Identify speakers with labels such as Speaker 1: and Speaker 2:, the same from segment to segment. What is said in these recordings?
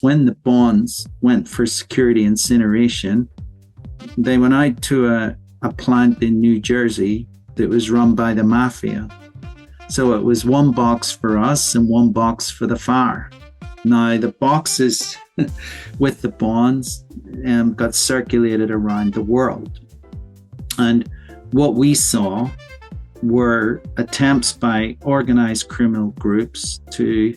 Speaker 1: when the bonds went for security incineration, they went out to a plant in New Jersey that was run by the mafia. So it was one box for us and one box for the fire. Now, the boxes with the bonds got circulated around the world. And what we saw were attempts by organized criminal groups to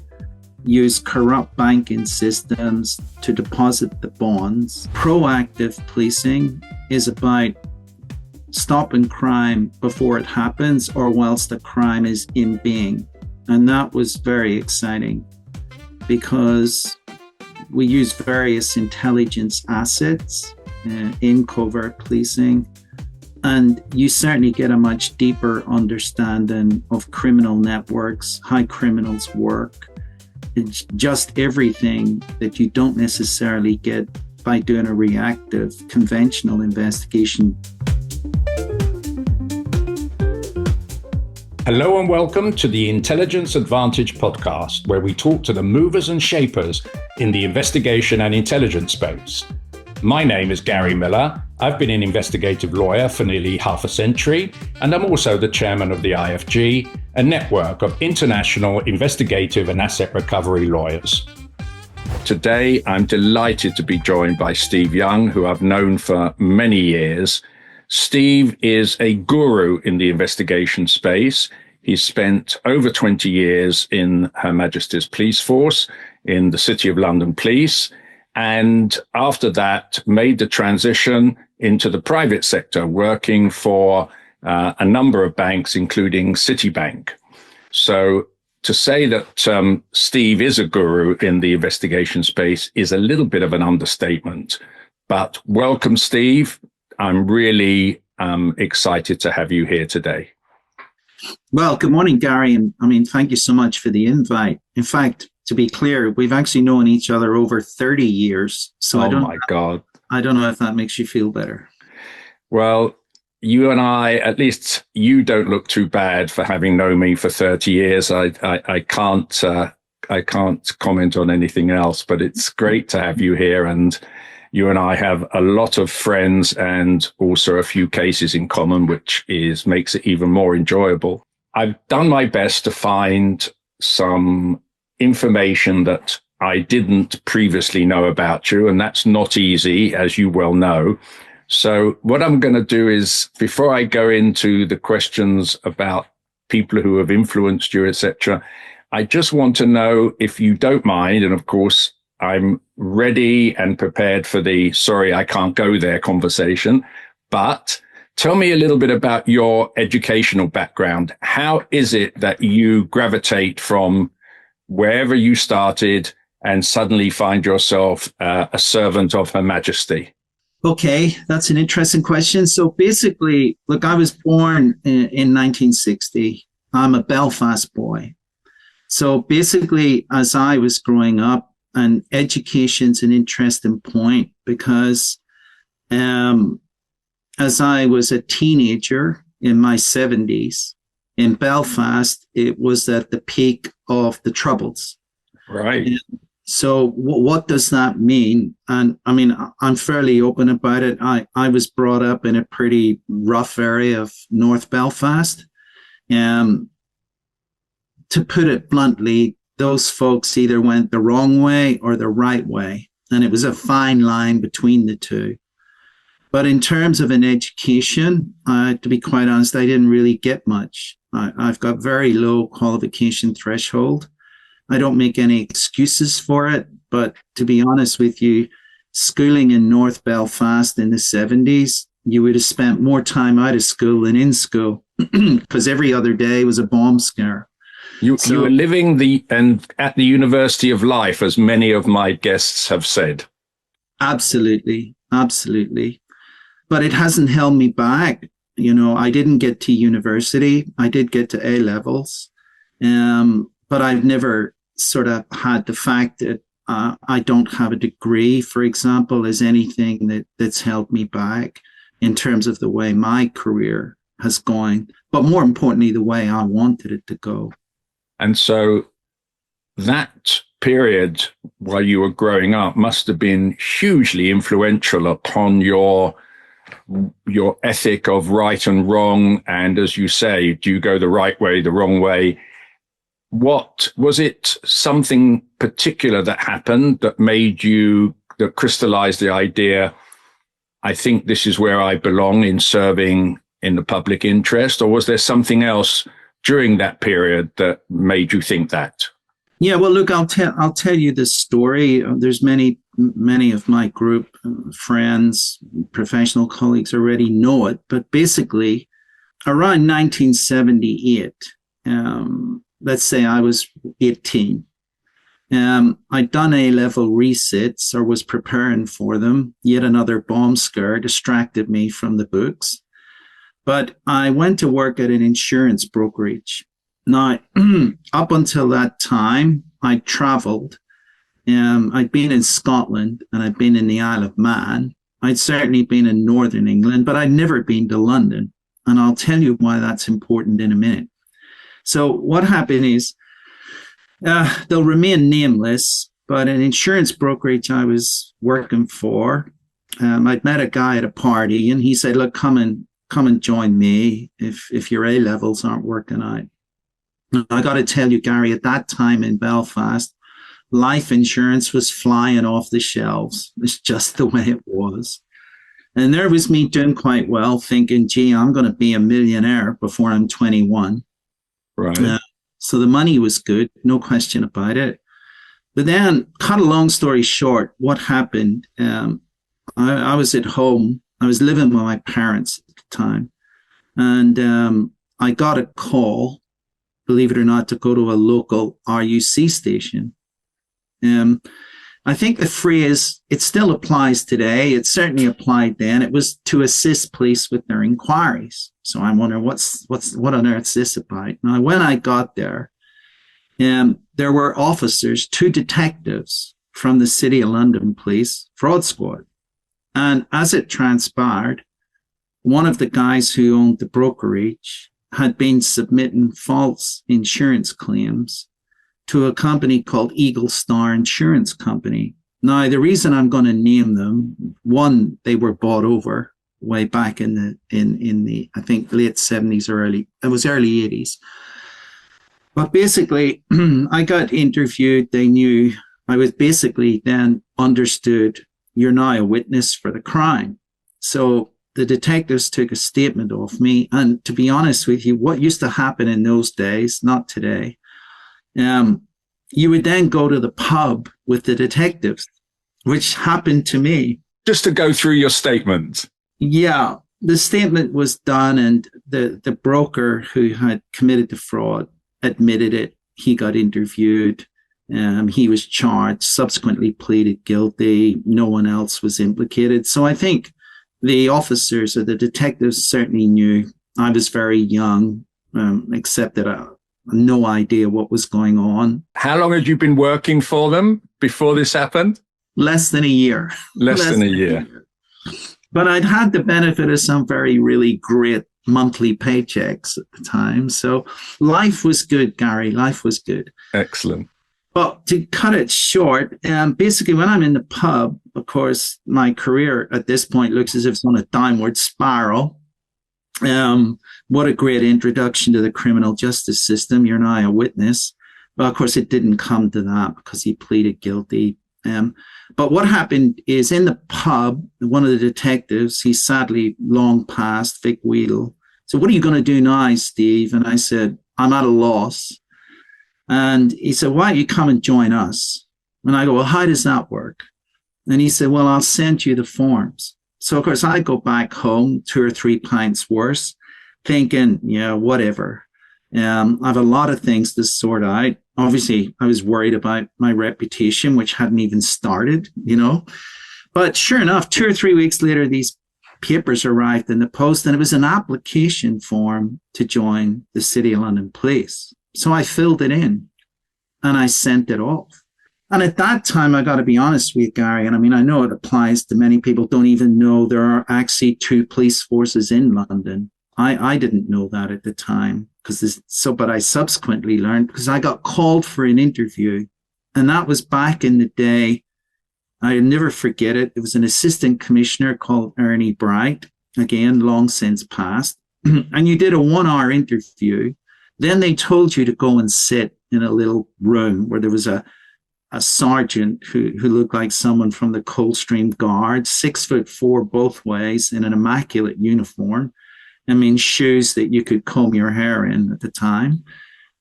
Speaker 1: use corrupt banking systems to deposit the bonds. Proactive policing is about stopping crime before it happens or whilst the crime is in being. And that was very exciting because we use various intelligence assets in covert policing. And you certainly get a much deeper understanding of criminal networks, how criminals work. It's just everything that you don't necessarily get by doing a reactive, conventional investigation.
Speaker 2: Hello and welcome to the Intelligence Advantage podcast, where we talk to the movers and shapers in the investigation and intelligence space. My name is Gary Miller. I've been an investigative lawyer for nearly half a century, and I'm also the chairman of the IFG, a network of international investigative and asset recovery lawyers. Today, I'm delighted to be joined by Steve Young, who I've known for many years. Steve is a guru in the investigation space. He's spent over 20 years in Her Majesty's Police Force, in the City of London Police, and after that made the transition into the private sector, working for a number of banks, including Citibank. So to say that Steve is a guru in the investigation space is a little bit of an understatement. But welcome, Steve. I'm really excited to have you here today.
Speaker 1: Well, good morning, Gary. And thank you so much for the invite. In fact, to be clear, we've actually known each other over 30 years. So I don't know if that makes you feel better.
Speaker 2: Well, you and I, at least you don't look too bad for having known me for 30 years. I can't comment on anything else, but it's great to have you here. And you and I have a lot of friends and also a few cases in common, which makes it even more enjoyable. I've done my best to find some information that I didn't previously know about you, and that's not easy, as you well know. So what I'm going to do is, before I go into the questions about people who have influenced you, etc., I just want to know, if you don't mind, and of course, I'm ready and prepared for the sorry, I can't go there conversation, but tell me a little bit about your educational background. How is it that you gravitate from wherever you started and suddenly find yourself a servant of Her Majesty?
Speaker 1: Okay, that's an interesting question. So basically, look, I was born in 1960. I'm a Belfast boy. So basically, as I was growing up, and education's an interesting point because as I was a teenager in my 70s, in Belfast, it was at the peak of the Troubles.
Speaker 2: Right.
Speaker 1: And so what does that mean? And I'm fairly open about it. I was brought up in a pretty rough area of North Belfast. To put it bluntly, those folks either went the wrong way or the right way. And it was a fine line between the two. But in terms of an education, to be quite honest, I didn't really get much. I've got very low qualification threshold. I don't make any excuses for it. But to be honest with you, schooling in North Belfast in the 70s, you would have spent more time out of school than in school because every other day was a bomb scare.
Speaker 2: You were living at the University of Life, as many of my guests have said.
Speaker 1: Absolutely. But it hasn't held me back. I didn't get to university. I did get to A levels. But I've never sort of had the fact that I don't have a degree, for example, as anything that's held me back in terms of the way my career has gone, but more importantly, the way I wanted it to go.
Speaker 2: And so that period while you were growing up must have been hugely influential upon your ethic of right and wrong. And as you say, do you go the right way, the wrong way? What was it, something particular that happened that that crystallized the idea, I think this is where I belong in serving in the public interest? Or was there something else during that period that made you think that?
Speaker 1: Yeah, well, look, I'll tell you this story. There's many of my group friends, professional colleagues already know it, but basically around 1978, let's say I was 18. I'd done A-level resits or was preparing for them. Yet another bomb scare distracted me from the books. But I went to work at an insurance brokerage. Now, up until that time, I traveled. I'd been in Scotland and I'd been in the Isle of Man. I'd certainly been in Northern England, but I'd never been to London. And I'll tell you why that's important in a minute. So what happened is, they'll remain nameless, but an insurance brokerage I was working for, I'd met a guy at a party and he said, look, come and join me if your A-levels aren't working out. I got to tell you, Gary, at that time in Belfast, life insurance was flying off the shelves. It's just the way it was. And there was me doing quite well, thinking, gee, I'm going to be a millionaire before I'm 21.
Speaker 2: Right.
Speaker 1: So the money was good, no question about it. But then, cut a long story short, what happened, I was at home. I was living with my parents at the time. And I got a call, believe it or not, to go to a local RUC station. I think the phrase, it still applies today. It certainly applied then. It was to assist police with their inquiries. So I wonder what on earth is this about? Now, when I got there, there were officers, 2 detectives from the City of London Police Fraud Squad. And as it transpired, one of the guys who owned the brokerage had been submitting false insurance claims to a company called Eagle Star Insurance Company. Now, the reason I'm going to name them, one, they were bought over way back in the I think late 70s or early 80s. But basically, I got interviewed. They knew I was basically then understood, you're now a witness for the crime. So the detectives took a statement off me. And to be honest with you, what used to happen in those days, not today, you would then go to the pub with the detectives, which happened to me.
Speaker 2: Just to go through your statement.
Speaker 1: Yeah, the statement was done, and the broker who had committed the fraud admitted it. He got interviewed. He was charged, subsequently pleaded guilty. No one else was implicated. So I think the officers or the detectives certainly knew I was very young, except that I no idea what was going on.
Speaker 2: How long had you been working for them before this happened?
Speaker 1: Less than a year.
Speaker 2: Less than a year.
Speaker 1: But I'd had the benefit of some really great monthly paychecks at the time. So life was good, Gary. Life was good.
Speaker 2: Excellent.
Speaker 1: But to cut it short, basically when I'm in the pub, of course, my career at this point looks as if it's on a downward spiral. What a great introduction to the criminal justice system. You're now a witness. Well, of course, it didn't come to that because he pleaded guilty. But what happened is in the pub, one of the detectives, he's sadly long past, Vic Weedle. So what are you going to do now, Steve? And I said, I'm at a loss. And he said, why don't you come and join us? And I go, well, how does that work? And he said, well, I'll send you the forms. So, of course, I go back home 2 or 3 pints worse, thinking, yeah, whatever. I have a lot of things to sort out. Obviously, I was worried about my reputation, which hadn't even started, But sure enough, 2 or 3 weeks later, these papers arrived in the post, and it was an application form to join the City of London Police. So I filled it in and I sent it off. And at that time, I got to be honest with you, Gary, and I know it applies to many people don't even know there are actually 2 police forces in London. I didn't know that at the time but I subsequently learned because I got called for an interview And that was back in the day. I'll never forget it. It was an assistant commissioner called Ernie Bright, again, long since passed. And you did a 1 hour interview. Then they told you to go and sit in a little room where there was a sergeant who looked like someone from the Coldstream Guards, 6'4" both ways, in an immaculate uniform. I mean, shoes that you could comb your hair in at the time.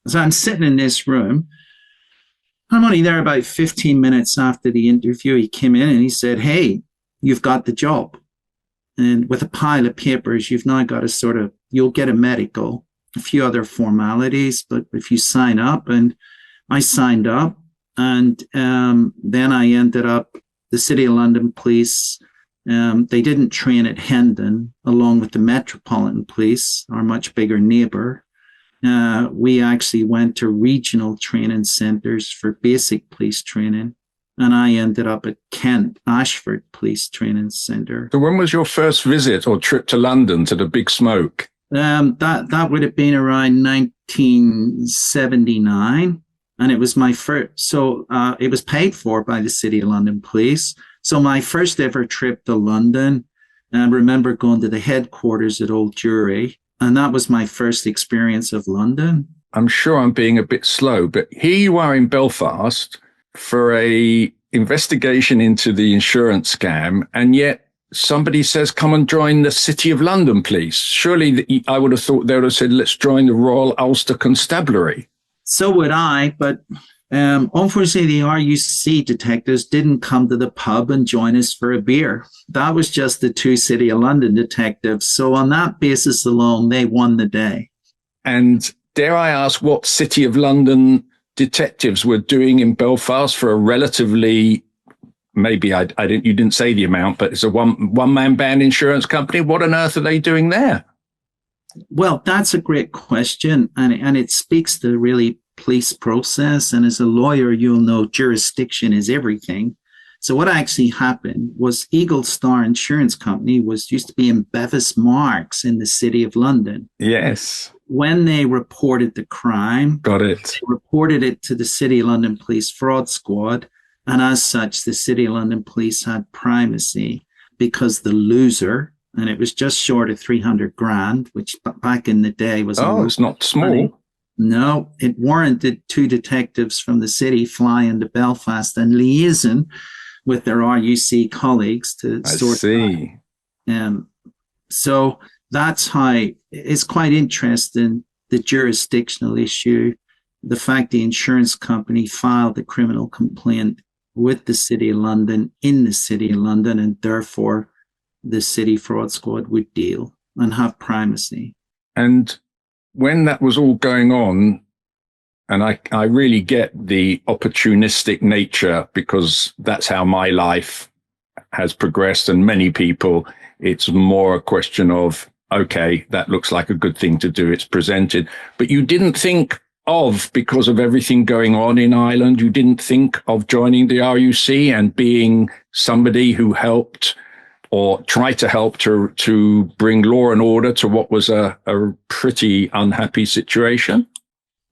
Speaker 1: So I'm sitting in this room. I'm only there about 15 minutes after the interview. He came in and he said, "Hey, you've got the job. And with a pile of papers, you've now got to you'll get a medical, a few other formalities, but if you sign up," and I signed up. And then I ended up, the City of London Police, they didn't train at Hendon along with the Metropolitan Police, our much bigger neighbour. We actually went to regional training centres for basic police training. And I ended up at Kent, Ashford Police Training Centre.
Speaker 2: So when was your first visit or trip to London to the Big Smoke?
Speaker 1: That would have been around 1979. And it was my first, so it was paid for by the City of London Police. So my first ever trip to London, and I remember going to the headquarters at Old Jury, and that was my first experience of London.
Speaker 2: I'm sure I'm being a bit slow, but here you are in Belfast for a investigation into the insurance scam, and yet somebody says, come and join the City of London Police. Surely I would have thought they would have said, let's join the Royal Ulster Constabulary.
Speaker 1: So would I, but unfortunately, the RUC detectives didn't come to the pub and join us for a beer. That was just the 2 City of London detectives. So on that basis alone, they won the day.
Speaker 2: And dare I ask what City of London detectives were doing in Belfast for a relatively, maybe you didn't say the amount, but it's a one-man band insurance company. What on earth are they doing there?
Speaker 1: Well, that's a great question, and it speaks to really police process. And as a lawyer, you'll know jurisdiction is everything. So what actually happened was Eagle Star Insurance Company used to be in Bevis Marks in the City of London.
Speaker 2: Yes.
Speaker 1: When they reported the crime,
Speaker 2: got it.
Speaker 1: They reported it to the City of London Police Fraud Squad, and as such, the City of London Police had primacy because the loser. And it was just short of 300 grand, which back in the day was...
Speaker 2: Oh, it's not small.
Speaker 1: Money. No, it warranted 2 detectives from the city flying to Belfast and liaising with their RUC colleagues to sort
Speaker 2: see.
Speaker 1: So that's how it's quite interesting, the jurisdictional issue, the fact the insurance company filed a criminal complaint with the City of London in the City of London, and therefore the City Fraud Squad would deal and have primacy.
Speaker 2: And when that was all going on, and I really get the opportunistic nature, because that's how my life has progressed, and many people, it's more a question of, okay, that looks like a good thing to do, it's presented. But you didn't think of, because of everything going on in Ireland, you didn't think of joining the RUC and being somebody who helped or try to help to bring law and order to what was a pretty unhappy situation?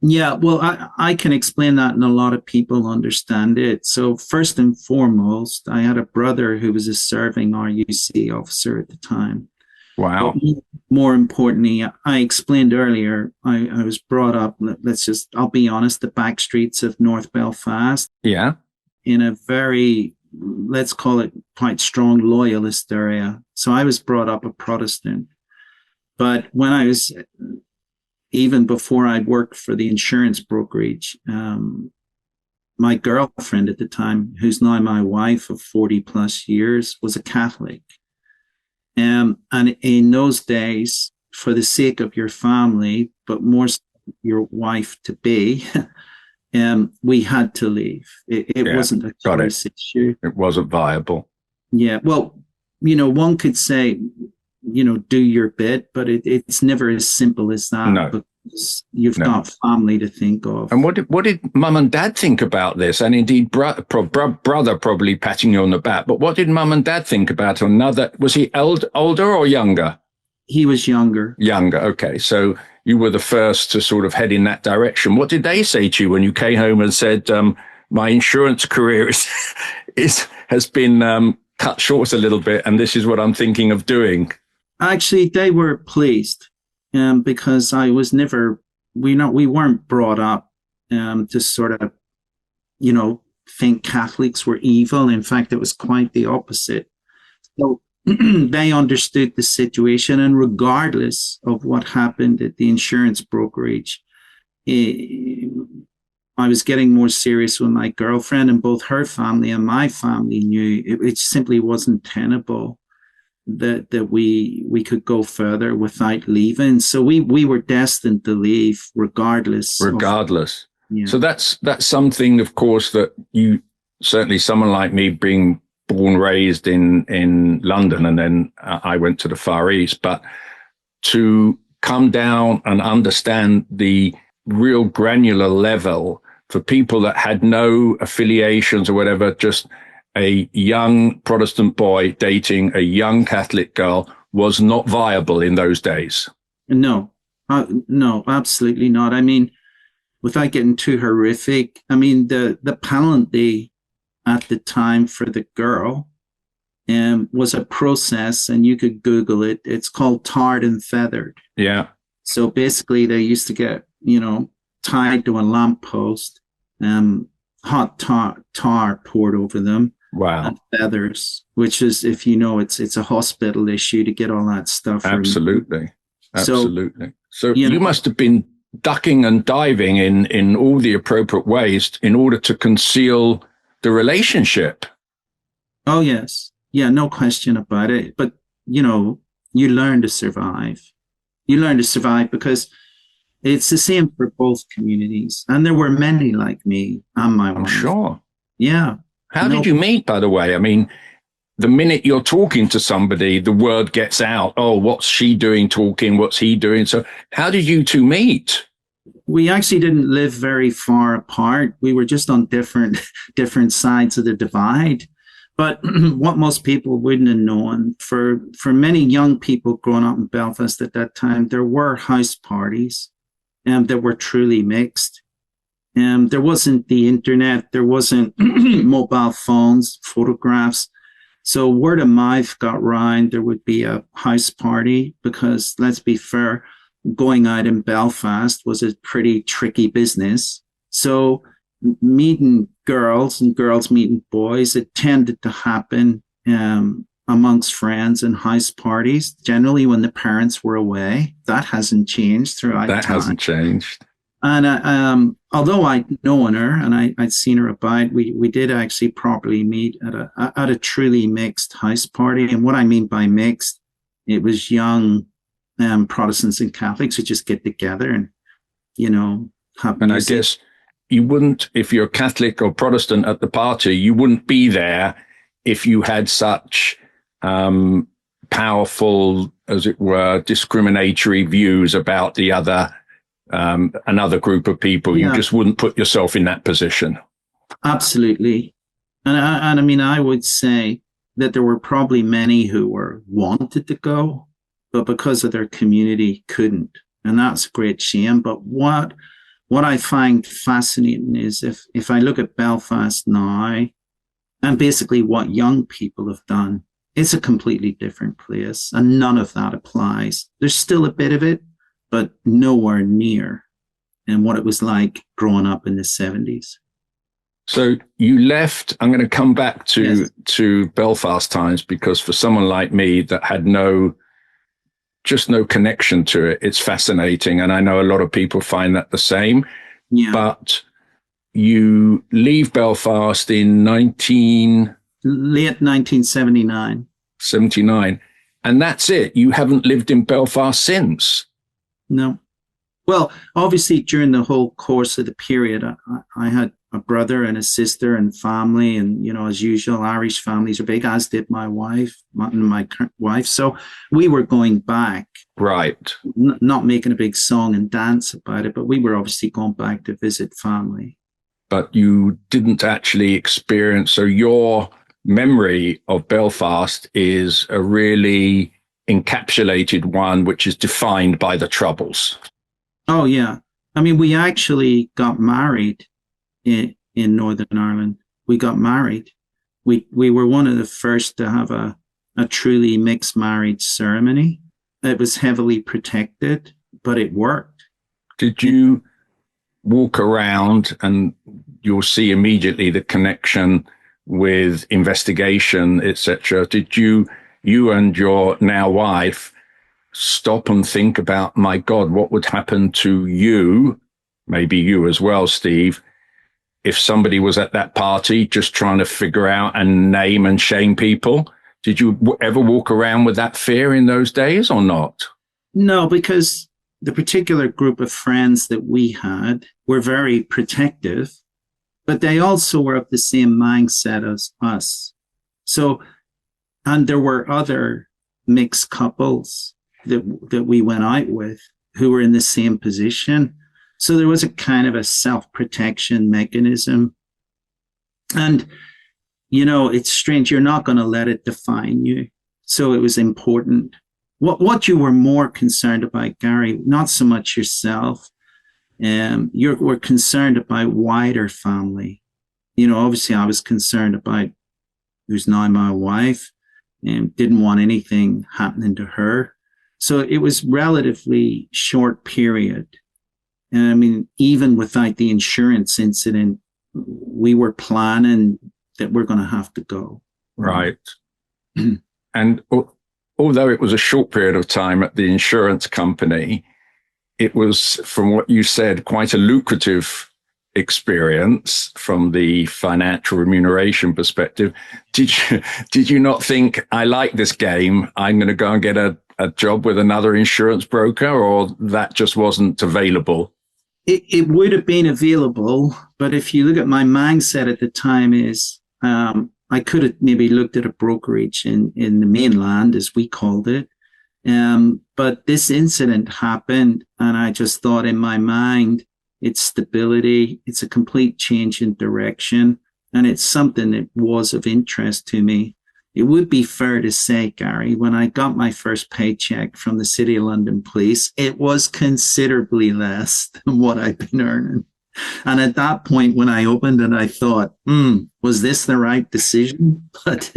Speaker 1: Yeah, well, I can explain that, and a lot of people understand it. So first and foremost, I had a brother who was a serving RUC officer at the time.
Speaker 2: Wow.
Speaker 1: But more importantly, I explained earlier, I was brought up, I'll be honest, the back streets of North Belfast.
Speaker 2: Yeah.
Speaker 1: In a very, let's call it, quite strong loyalist area. So I was brought up a Protestant. But when I was, even before I'd worked for the insurance brokerage, my girlfriend at the time, who's now my wife of 40 plus years, was a Catholic. And in those days, for the sake of your family, but more so your wife to be, we had to leave. It wasn't a choice issue.
Speaker 2: It wasn't viable.
Speaker 1: Yeah. Well, one could say, do your bit, but it's never as simple as that.
Speaker 2: No.
Speaker 1: Because you've got family to think of.
Speaker 2: And what did mum and dad think about this? And indeed, brother probably patting you on the back. But what did mum and dad think about another? Was he older or younger?
Speaker 1: He was younger.
Speaker 2: Younger. Okay. So you were the first to sort of head in that direction. What did they say to you when you came home and said, my insurance career has been cut short a little bit, and this is what I'm thinking of doing.
Speaker 1: Actually, they were pleased, because I was never, we weren't brought up to sort of, think Catholics were evil. In fact, it was quite the opposite. So they understood the situation, and regardless of what happened at the insurance brokerage, I was getting more serious with my girlfriend, and both her family and my family knew it simply wasn't tenable that we could go further without leaving. So we were destined to leave regardless.
Speaker 2: Yeah. So that's something, of course, that you certainly, someone like me, being born, raised in London, and then I went to the Far East, but to come down and understand the real granular level for people that had no affiliations or whatever, just a young Protestant boy dating a young Catholic girl was not viable in those days.
Speaker 1: No, absolutely not. I mean, without getting too horrific, I mean, the penalty at the time for the girl was a process, and you could Google it. It's called tarred and feathered.
Speaker 2: Yeah.
Speaker 1: So basically, they used to get, tied to a lamppost, hot tar poured over them.
Speaker 2: Wow.
Speaker 1: And feathers, which is, if you know, it's a hospital issue to get all that stuff.
Speaker 2: Absolutely. So you must have been ducking and diving in all the appropriate ways in order to conceal the relationship.
Speaker 1: Oh, yes. Yeah, no question about it. But, you learn to survive. You learn to survive because it's the same for both communities. And there were many like me and my wife.
Speaker 2: I'm sure.
Speaker 1: Yeah.
Speaker 2: How did you meet, by the way? I mean, the minute you're talking to somebody, the word gets out. Oh, what's she doing talking? What's he doing? So how did you two meet?
Speaker 1: We actually didn't live very far apart. We were just on different sides of the divide. But what most people wouldn't have known, for many young people growing up in Belfast at that time, there were house parties that were truly mixed. There wasn't the internet, there wasn't mobile phones, photographs. So word of mouth got round. There would be a house party because, let's be fair, going out in Belfast was a pretty tricky business. So meeting girls and girls meeting boys, it tended to happen amongst friends and house parties, generally when the parents were away. That hasn't changed throughout time.
Speaker 2: That hasn't changed.
Speaker 1: And although I'd known her and I'd seen her about, we did actually properly meet at a truly mixed house party. And what I mean by mixed, it was young Protestants and Catholics who just get together and, have
Speaker 2: and
Speaker 1: music.
Speaker 2: I guess you wouldn't, if you're Catholic or Protestant at the party, you wouldn't be there if you had such powerful, as it were, discriminatory views about the other, another group of people. Yeah. You just wouldn't put yourself in that position.
Speaker 1: Absolutely. And I mean, I would say that there were probably many who wanted to go, but because of their community couldn't. And that's a great shame. But what I find fascinating is if I look at Belfast now and basically what young people have done, it's a completely different place. And none of that applies. There's still a bit of it, but nowhere near and what it was like growing up in the 70s.
Speaker 2: So you left. I'm going to come back to Belfast times, because for someone like me that had no connection to it, it's fascinating. And I know a lot of people find that the same. Yeah. But you leave Belfast in late
Speaker 1: 1979.
Speaker 2: 79. And that's it. You haven't lived in Belfast since.
Speaker 1: No. Well, obviously, during the whole course of the period, I had a brother and a sister and family. And, as usual, Irish families are big, as did my wife. So we were going back.
Speaker 2: Right.
Speaker 1: Not making a big song and dance about it, but we were obviously going back to visit family.
Speaker 2: But you didn't actually experience, so your memory of Belfast is a really encapsulated one, which is defined by the Troubles.
Speaker 1: Oh, yeah. I mean, we actually got married in in Northern Ireland. We got married. We were one of the first to have a truly mixed marriage ceremony. It was heavily protected, but it worked.
Speaker 2: Did you walk around and you'll see immediately the connection with investigation, etc.? Did you and your now wife stop and think about, my God, what would happen to you, maybe you as well, Steve, if somebody was at that party just trying to figure out and name and shame people? Did you ever walk around with that fear in those days or not?
Speaker 1: No, because the particular group of friends that we had were very protective, but they also were of the same mindset as us. So, and there were other mixed couples that we went out with who were in the same position. So there was a kind of a self-protection mechanism. And, you know, it's strange. You're not going to let it define you. So it was important. What you were more concerned about, Gary, not so much yourself. You were concerned about wider family. You know, obviously I was concerned about who's now my wife and didn't want anything happening to her. So it was relatively short period. And I mean, even without the insurance incident, we were planning that we're going to have to go.
Speaker 2: Right. And although it was a short period of time at the insurance company, it was, from what you said, quite a lucrative experience from the financial remuneration perspective. Did you not think, I like this game, I'm going to go and get a job with another insurance broker, or that just wasn't available?
Speaker 1: It would have been available, but if you look at my mindset at the time is, I could have maybe looked at a brokerage in the mainland, as we called it. But this incident happened, and I just thought in my mind, it's stability, it's a complete change in direction, and it's something that was of interest to me. It would be fair to say, Gary, when I got my first paycheck from the City of London Police, it was considerably less than what I've been earning. And at that point, when I opened it, I thought, was this the right decision? But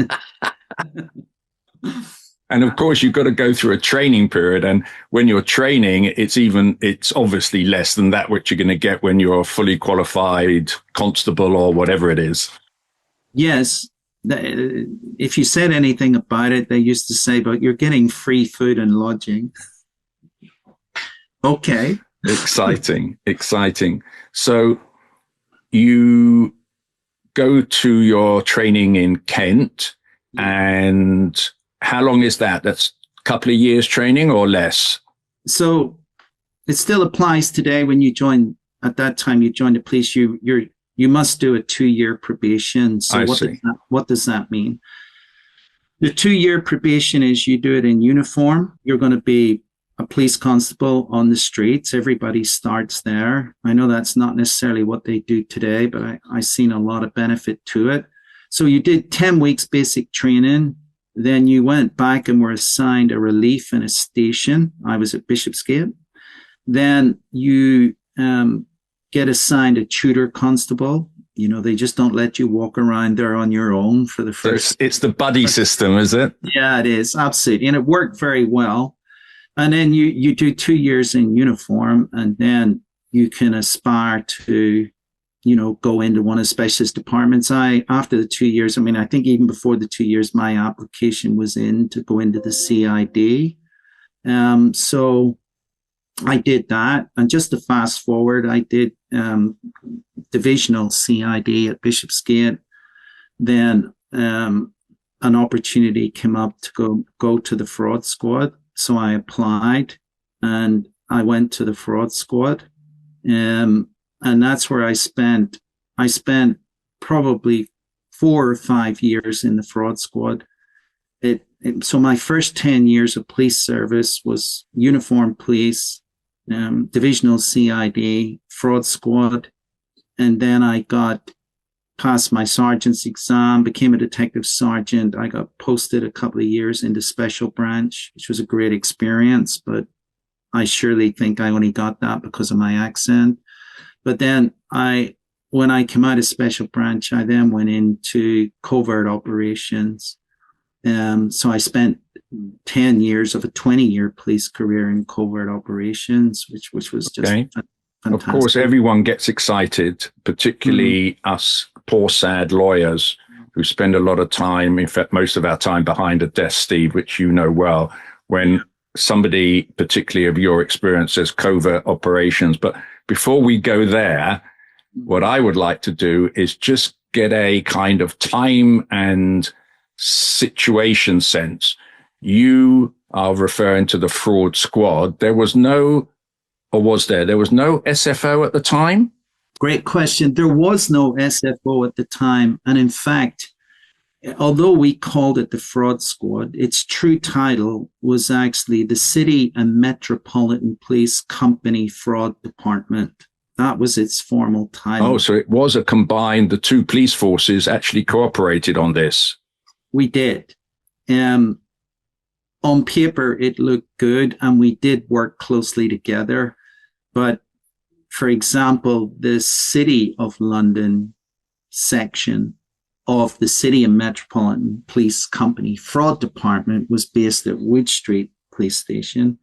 Speaker 2: and of course, you've got to go through a training period. And when you're training, it's obviously less than that which you're going to get when you're a fully qualified constable or whatever it is.
Speaker 1: Yes. If you said anything about it, they used to say, but you're getting free food and lodging. Okay.
Speaker 2: Exciting. So you go to your training in Kent, and how long is that? That's a couple of years training or less? So
Speaker 1: it still applies today. When you join, at that time you joined the police, you must do a 2-year probation. So what does that mean? The 2-year probation is you do it in uniform. You're going to be a police constable on the streets. Everybody starts there. I know that's not necessarily what they do today, but I've seen a lot of benefit to it. So you did 10 weeks basic training. Then you went back and were assigned a relief in a station. I was at Bishopsgate. Then you get assigned a tutor constable. You know, they just don't let you walk around there on your own for the first.
Speaker 2: It's the buddy system, is it?
Speaker 1: Yeah, it is. Absolutely. And it worked very well. And then you do 2 years in uniform, and then you can aspire to, you know, go into one of the specialist departments. After the 2 years, I mean, I think even before the 2 years, my application was in to go into the CID. So I did that. And just to fast forward, I did divisional CID at Bishopsgate. Then an opportunity came up to go to the fraud squad. So I applied and I went to the fraud squad. And that's where I spent probably 4 or 5 years in the fraud squad. So my first 10 years of police service was uniformed police, divisional CID, fraud squad. And then I got past my sergeant's exam, became a detective sergeant. I got posted a couple of years into special branch, which was a great experience, but I surely think I only got that because of my accent. But then I when I came out of special branch, I then went into covert operations. So I spent 10 years of a 20-year police career in covert operations, which was just fantastic.
Speaker 2: Of course, everyone gets excited, particularly us poor, sad lawyers who spend a lot of time, in fact, most of our time behind a desk, Steve, which you know well, when somebody, particularly of your experience, says covert operations. But before we go there, what I would like to do is just get a kind of time and situation sense. You are referring to the fraud squad. There was no, or was there? There was no SFO at the time?
Speaker 1: Great question. There was no SFO at the time. And in fact, although we called it the fraud squad, its true title was actually the City and Metropolitan Police Company Fraud Department. That was its formal title.
Speaker 2: Oh, so it was a combined, the two police forces actually cooperated on this.
Speaker 1: We did. On paper, it looked good, and we did work closely together. But for example, the City of London section of the City and Metropolitan Police Company Fraud Department was based at Wood Street Police Station.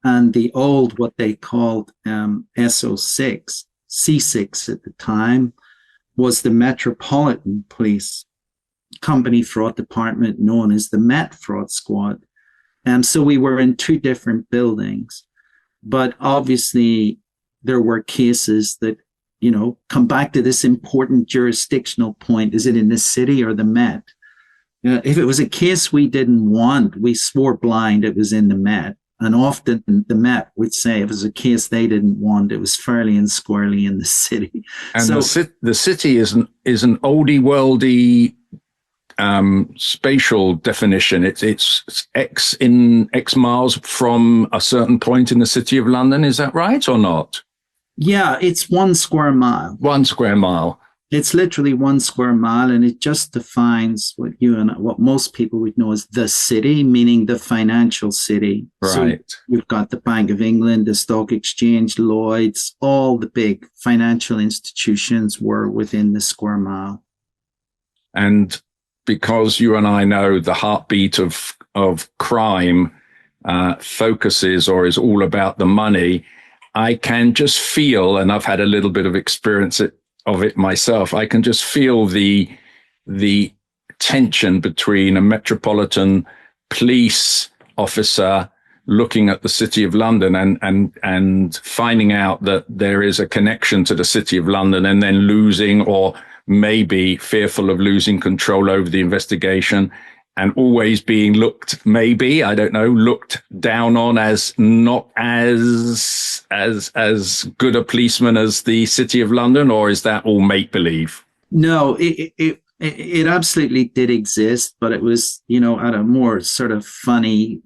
Speaker 1: And the old, what they called SO6, C6 at the time, was the Metropolitan Police Company Fraud Department, known as the Met Fraud Squad. So we were in two different buildings. But obviously, there were cases that, come back to this important jurisdictional point. Is it in the city or the Met? If it was a case we didn't want, we swore blind it was in the Met. And often the Met would say if it was a case they didn't want, it was fairly and squarely in the city.
Speaker 2: And so, the city is an oldie worldy spatial definition. It's X miles from a certain point in the City of London. Is that right or not?
Speaker 1: Yeah, it's 1 square mile.
Speaker 2: 1 square mile.
Speaker 1: It's literally 1 square mile, and it just defines what most people would know as the city, meaning the financial city.
Speaker 2: Right.
Speaker 1: So you've got the Bank of England, the Stock Exchange, Lloyd's, all the big financial institutions were within the square mile.
Speaker 2: And because you and I know the heartbeat of crime focuses or is all about the money, I can just feel, and I've had a little bit of experience of it myself, I can just feel the tension between a metropolitan police officer looking at the City of London and finding out that there is a connection to the City of London, and then losing, or maybe fearful of losing control over the investigation, and always being looked down on as not as good a policeman as the City of London? Or is that all make believe?
Speaker 1: No, it absolutely did exist, but it was, at a more sort of funny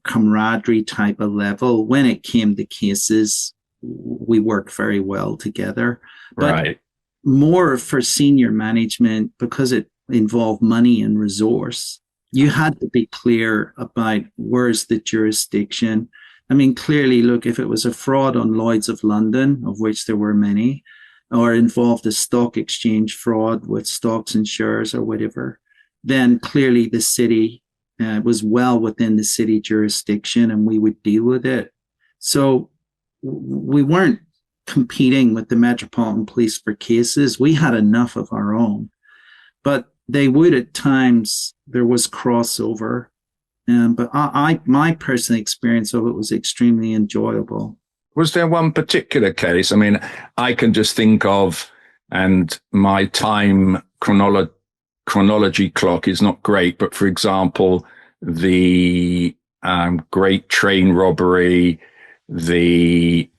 Speaker 1: camaraderie type of level. When it came to cases, we worked very well together. But
Speaker 2: right.
Speaker 1: More for senior management, because it involved money and resource, you had to be clear about where's the jurisdiction. I mean, clearly, look, if it was a fraud on Lloyd's of London, of which there were many, or involved a stock exchange fraud with stocks and shares or whatever, then clearly the city was well within the city jurisdiction, and we would deal with it. So we weren't competing with the Metropolitan Police for cases. We had enough of our own. But they would, at times, there was crossover. But my personal experience of it was extremely enjoyable.
Speaker 2: Was there one particular case? I mean, I can just think of, and my time chronology clock is not great, but for example, the Great Train Robbery, the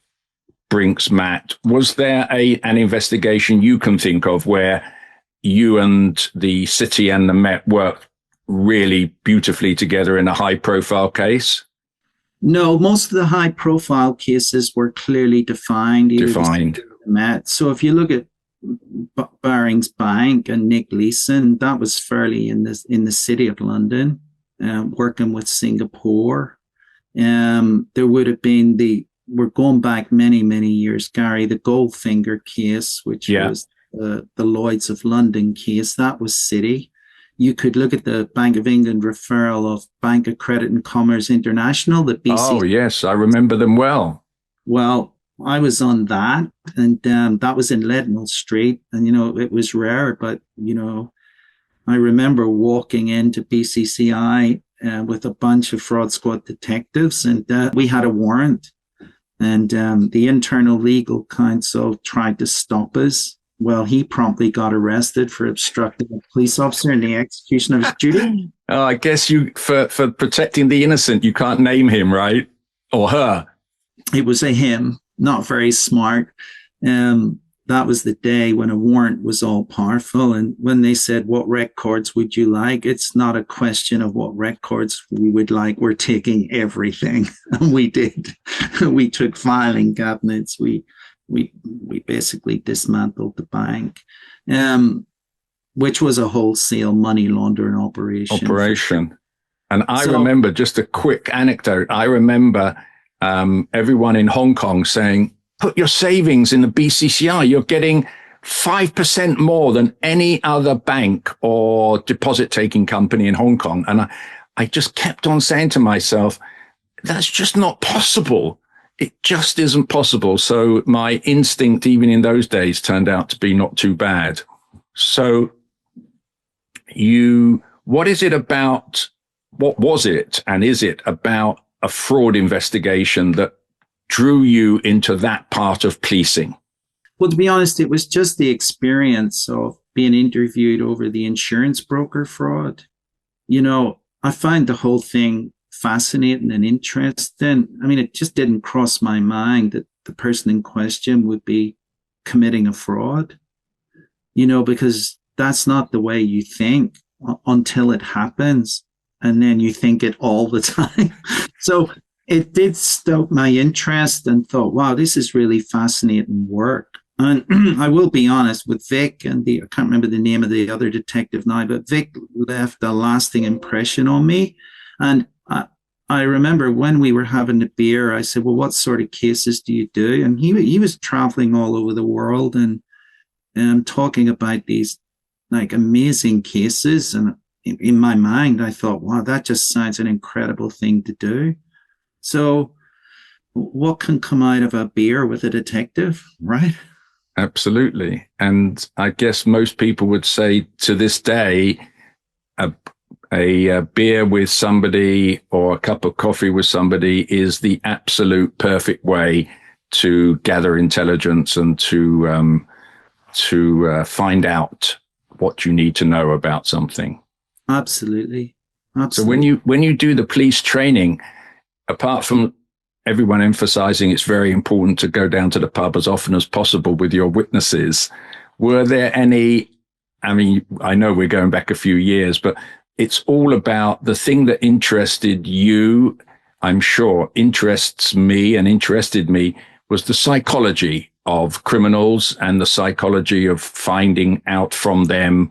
Speaker 2: Brinks Mat. Was there an investigation you can think of where you and the city and the Met worked really beautifully together in a high-profile case?
Speaker 1: No, most of the high-profile cases were clearly defined. Met. So if you look at Barings Bank and Nick Leeson, that was fairly in the City of London, working with Singapore. There would have been the we're going back many, many years, Gary. The Goldfinger case, which was the Lloyds of London case, that was Citi. You could look at the Bank of England referral of Bank of Credit and Commerce International, the BC.
Speaker 2: Oh, yes, I remember them well.
Speaker 1: Well, I was on that, and that was in Leadenhall Street. And, it was rare, but, I remember walking into BCCI with a bunch of fraud squad detectives, and we had a warrant. And the internal legal counsel tried to stop us. Well, he promptly got arrested for obstructing a police officer in the execution of his duty.
Speaker 2: Oh, I guess for protecting the innocent, you can't name him, right? Or her.
Speaker 1: It was a him, not very smart. That was the day when a warrant was all powerful. And when they said, what records would you like? It's not a question of what records we would like. We're taking everything. And we did. We took filing cabinets. We basically dismantled the bank, which was a wholesale money laundering operation.
Speaker 2: And I remember, just a quick anecdote, I remember everyone in Hong Kong saying, put your savings in the BCCI. You're getting 5% more than any other bank or deposit-taking company in Hong Kong. And I just kept on saying to myself, that's just not possible. It just isn't possible. So my instinct, even in those days, turned out to be not too bad. So what was it and is it about a fraud investigation that drew you into that part of policing?
Speaker 1: Well, to be honest, it was just the experience of being interviewed over the insurance broker fraud. I find the whole thing fascinating and interesting. I mean, it just didn't cross my mind that the person in question would be committing a fraud, because that's not the way you think until it happens. And then you think it all the time. So it did stoke my interest and thought, wow, this is really fascinating work. And I will be honest with Vic and I can't remember the name of the other detective now, but Vic left a lasting impression on me. And I remember when we were having the beer, I said, well, what sort of cases do you do? And he was traveling all over the world and talking about these like amazing cases. And in my mind, I thought, wow, that just sounds an incredible thing to do. So what can come out of a beer with a detective, right?
Speaker 2: Absolutely. And I guess most people would say to this day, a beer with somebody or a cup of coffee with somebody is the absolute perfect way to gather intelligence and to find out what you need to know about something.
Speaker 1: Absolutely.
Speaker 2: So when you do the police training, apart from everyone emphasizing it's very important to go down to the pub as often as possible with your witnesses, were there any, I mean, I know we're going back a few years, but it's all about the thing that interested you, I'm sure, interests me and interested me, was the psychology of criminals and the psychology of finding out from them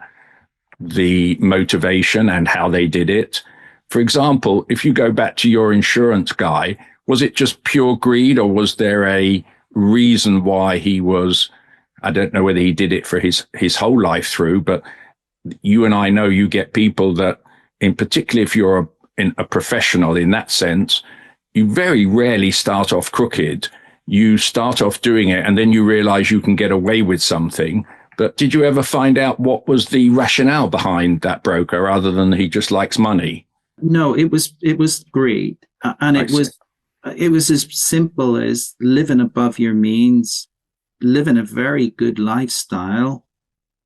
Speaker 2: the motivation and how they did it. For example, if you go back to your insurance guy, was it just pure greed or was there a reason why he was, I don't know whether he did it for his whole life through, but you and I know you get people that, in particular, if you're a professional in that sense, you very rarely start off crooked. You start off doing it and then you realize you can get away with something. But did you ever find out what was the rationale behind that broker other than he just likes money?
Speaker 1: No, it was greed. And it was as simple as living above your means, living a very good lifestyle,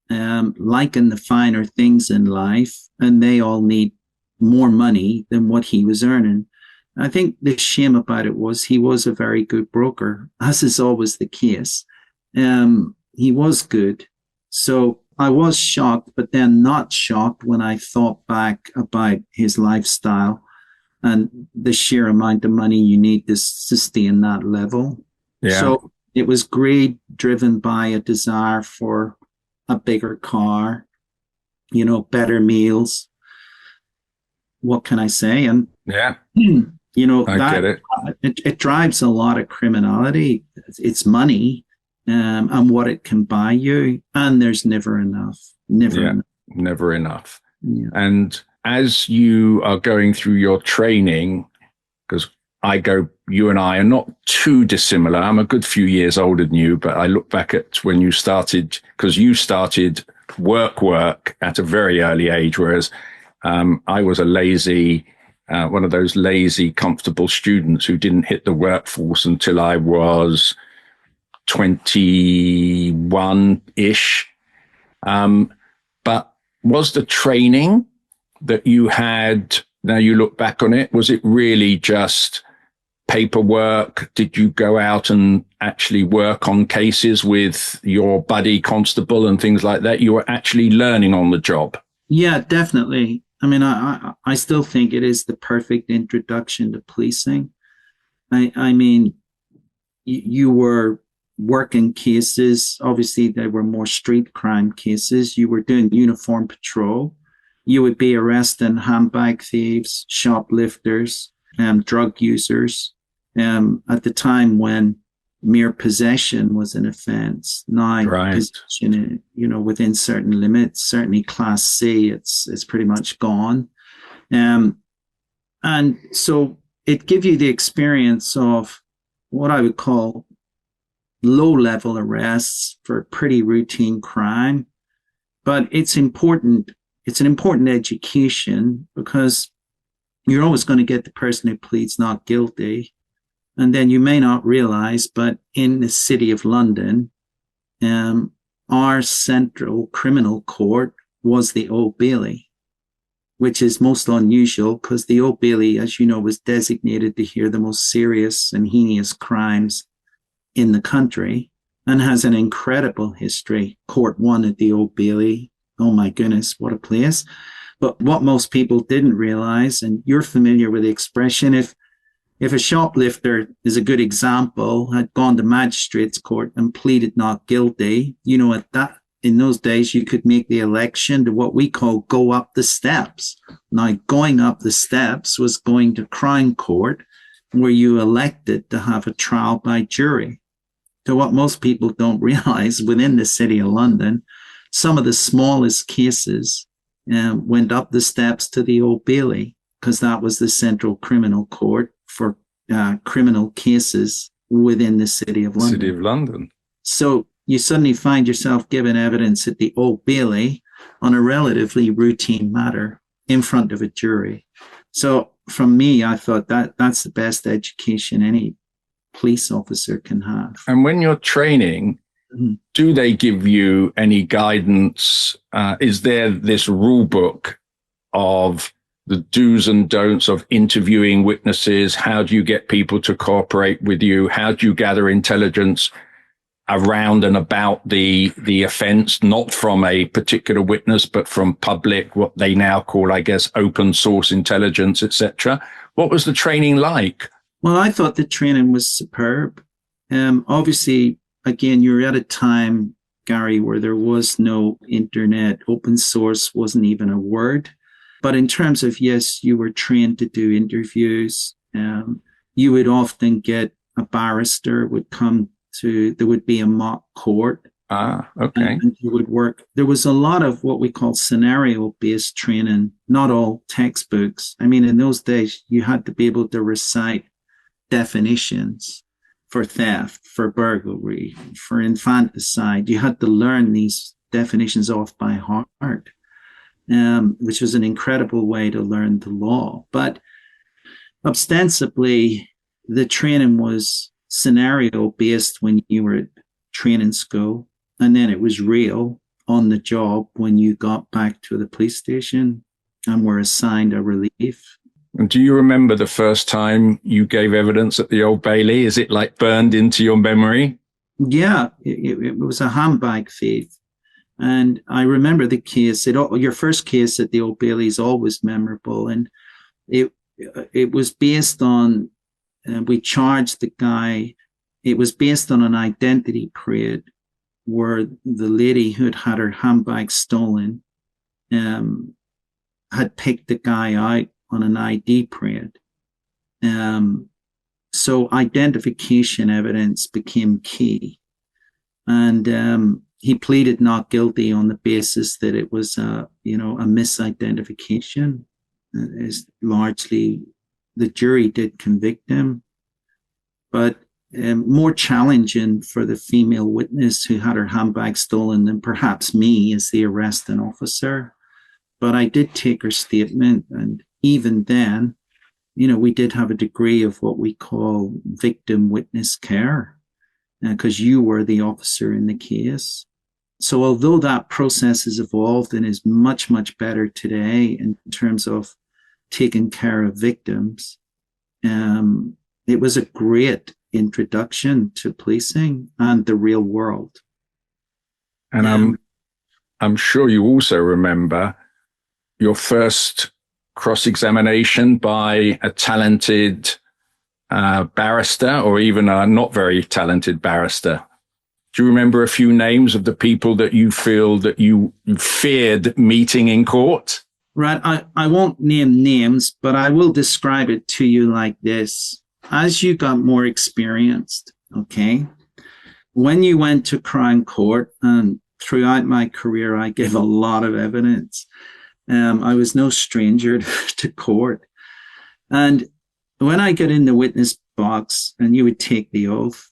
Speaker 1: liking the finer things in life, and they all need more money than what he was earning. I think the shame about it was he was a very good broker, as is always the case. He was good. So I was shocked, but then not shocked when I thought back about his lifestyle and the sheer amount of money you need to sustain that level. Yeah. So it was greed driven by a desire for a bigger car, better meals. What can I say? And
Speaker 2: yeah,
Speaker 1: You know,
Speaker 2: I get it.
Speaker 1: it drives a lot of criminality. It's money, and what it can buy you, and there's never enough. Never enough.
Speaker 2: Never enough.
Speaker 1: Yeah.
Speaker 2: And as you are going through your training, because you and I are not too dissimilar. I'm a good few years older than you, but I look back at when you started, because you started work at a very early age, whereas I was a lazy, one of those lazy, comfortable students who didn't hit the workforce until I was 21-ish. But was the training that you had, now you look back on it, was it really just paperwork? Did you go out and actually work on cases with your buddy constable and things like that? You were actually learning on the job.
Speaker 1: Yeah, definitely. I mean, I still think it is the perfect introduction to policing. I mean, you were working cases. Obviously, there were more street crime cases. You were doing uniform patrol. You would be arresting handbag thieves, shoplifters, drug users. At the time when mere possession was an offence, now possession, within certain limits, certainly Class C, it's pretty much gone. And so it gives you the experience of what I would call low-level arrests for pretty routine crime. But it's important. It's an important education because you're always going to get the person who pleads not guilty. And then you may not realize, but in the City of London, our central criminal court was the Old Bailey, which is most unusual because the Old Bailey, as you know, was designated to hear the most serious and heinous crimes in the country and has an incredible history. Court 1 at the Old Bailey. Oh my goodness, what a place. But what most people didn't realize, and you're familiar with the expression, if a shoplifter is a good example, had gone to magistrate's court and pleaded not guilty, in those days you could make the election to what we call go up the steps. Now, going up the steps was going to Crown Court, where you elected to have a trial by jury. So what most people don't realize, within the City of London, some of the smallest cases went up the steps to the Old Bailey because that was the central criminal court for criminal cases within the City of London.
Speaker 2: City of London.
Speaker 1: So you suddenly find yourself giving evidence at the Old Bailey on a relatively routine matter in front of a jury. So from me, I thought that's the best education any police officer can have.
Speaker 2: And when you're training, do they give you any guidance? Is there this rule book of the do's and don'ts of interviewing witnesses? How do you get people to cooperate with you? How do you gather intelligence around and about the offence, not from a particular witness, but from public, what they now call, I guess, open source intelligence, etc.? What was the training like?
Speaker 1: Well, I thought the training was superb. Obviously, again, you're at a time, Gary, where there was no internet. Open source wasn't even a word. But in terms of, yes, you were trained to do interviews. You would often get a barrister would come there would be a mock court.
Speaker 2: Okay.
Speaker 1: And you would work. There was a lot of what we call scenario-based training, not all textbooks. I mean, in those days, you had to be able to recite definitions for theft, for burglary, for infanticide. You had to learn these definitions off by heart, which was an incredible way to learn the law. But ostensibly, the training was scenario-based when you were at training school, and then it was real on the job when you got back to the police station and were assigned a relief.
Speaker 2: And do you remember the first time you gave evidence at the Old Bailey? Is it like burned into your memory?
Speaker 1: Yeah, it was a handbag thief. And I remember the case. Your first case at the Old Bailey is always memorable. And it was based on, we charged the guy, it was based on an identity parade where the lady who had her handbag stolen had picked the guy out on an ID parade. So identification evidence became key. And he pleaded not guilty on the basis that it was a misidentification. Is largely the jury did convict him, but more challenging for the female witness who had her handbag stolen than perhaps me as the arresting officer. But I did take her statement, and even then, we did have a degree of what we call victim witness care, because you were the officer in the case. So although that process has evolved and is much, much better today in terms of taking care of victims, it was a great introduction to policing and the real world.
Speaker 2: And I'm sure you also remember your first cross-examination by a talented barrister, or even a not very talented barrister. Do you remember a few names of the people that you feel that you feared meeting in court?
Speaker 1: Right. I won't name names, but I will describe it to you like this. As you got more experienced, okay, when you went to Crown Court, and throughout my career, I gave a lot of evidence. I was no stranger to court. And when I get in the witness box and you would take the oath,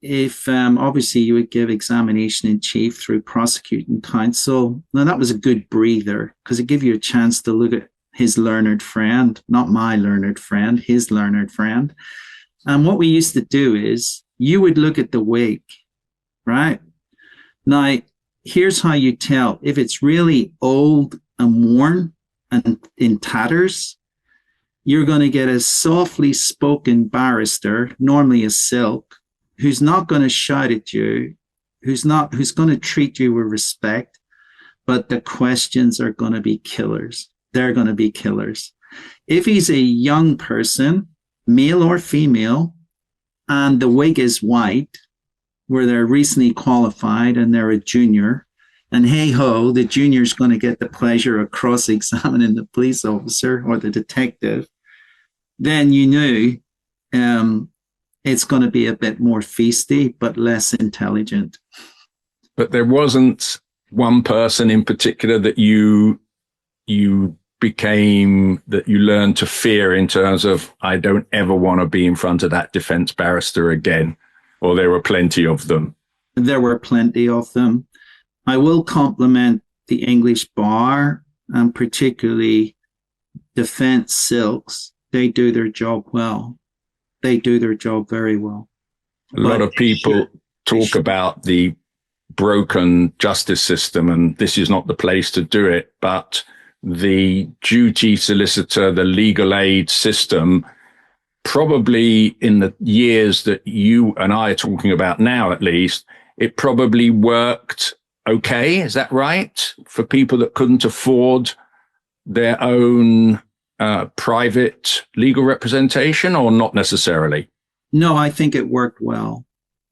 Speaker 1: if obviously you would give examination in chief through prosecuting counsel, now that was a good breather, because it gave you a chance to look at his learned friend, not my learned friend, his learned friend. And what we used to do is you would look at the wig, right? Now, here's how you tell if it's really old and worn and in tatters. You're going to get a softly spoken barrister, normally a silk, who's not going to shout at you, who's going to treat you with respect, but the questions are going to be killers. They're going to be killers. If he's a young person, male or female, and the wig is white, where they're recently qualified and they're a junior, and hey ho, the junior's going to get the pleasure of cross-examining the police officer or the detective, then you knew it's going to be a bit more feisty, but less intelligent.
Speaker 2: But there wasn't one person in particular that you learned to fear in terms of, I don't ever want to be in front of that defense barrister again, or there were plenty of them?
Speaker 1: There were plenty of them. I will compliment the English bar, and particularly defense silks. They do their job well. They do their job very well.
Speaker 2: A lot of people talk about the broken justice system, and this is not the place to do it, but the duty solicitor, the legal aid system, probably in the years that you and I are talking about now, at least, it probably worked okay. Is that right? For people that couldn't afford their own private legal representation, or not necessarily?
Speaker 1: No, I think it worked well.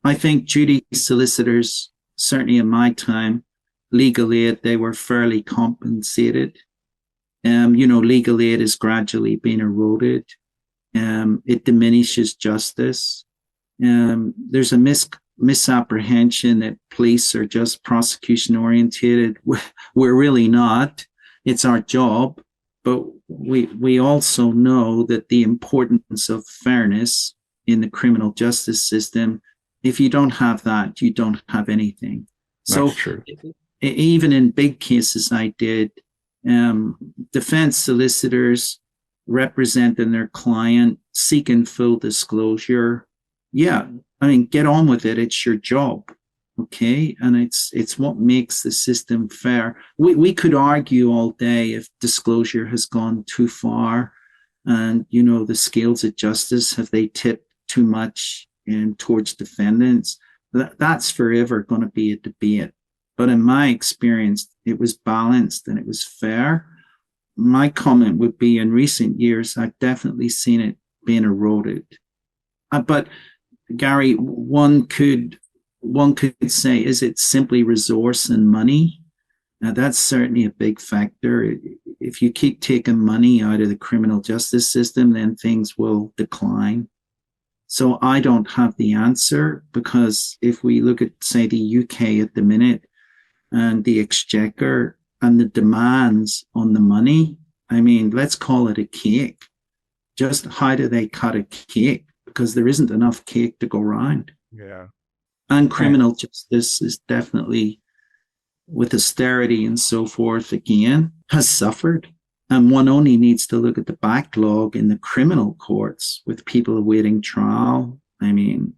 Speaker 1: I think duty solicitors, certainly in my time, legal aid, they were fairly compensated. Legal aid is gradually being eroded. It diminishes justice. There's a misapprehension that police are just prosecution oriented. We're really not. It's our job. But we also know that the importance of fairness in the criminal justice system, if you don't have that, you don't have anything.
Speaker 2: That's true.
Speaker 1: Even in big cases I did, defense solicitors representing their client, seeking full disclosure. Yeah, I mean, get on with it. It's your job. Okay. And it's what makes the system fair. We could argue all day if disclosure has gone too far, and, the scales of justice, have they tipped too much towards defendants? That's forever going to be a debate. But in my experience, it was balanced and it was fair. My comment would be, in recent years, I've definitely seen it being eroded. But Gary, one could say, is it simply resource and money? Now, that's certainly a big factor. If you keep taking money out of the criminal justice system, then things will decline. So I don't have the answer, because if we look at, say, the UK at the minute and the exchequer and the demands on the money, I mean, let's call it a cake. Just how do they cut a cake? Because there isn't enough cake to go around.
Speaker 3: Yeah.
Speaker 1: And criminal justice is definitely, with austerity and so forth, again, has suffered. And one only needs to look at the backlog in the criminal courts with people awaiting trial. I mean,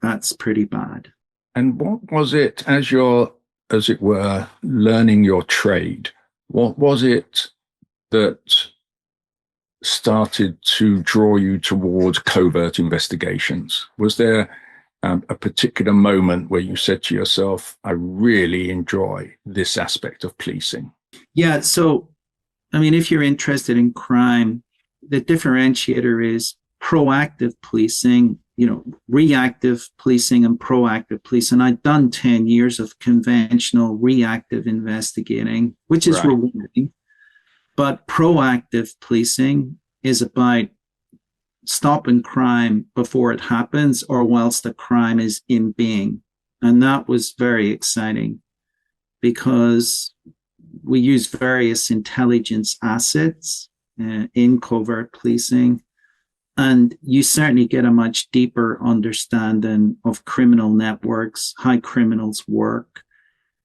Speaker 1: that's pretty bad.
Speaker 2: And what was it, as you're, as it were, learning your trade, what was it that started to draw you towards covert investigations? Was there a particular moment where you said to yourself, I really enjoy this aspect of policing?
Speaker 1: Yeah, so I mean, if you're interested in crime, the differentiator is proactive policing, reactive policing and proactive policing. I've done 10 years of conventional reactive investigating, which is rewarding. But proactive policing is about stopping crime before it happens or whilst the crime is in being. And that was very exciting, because we use various intelligence assets in covert policing, and you certainly get a much deeper understanding of criminal networks, how criminals work.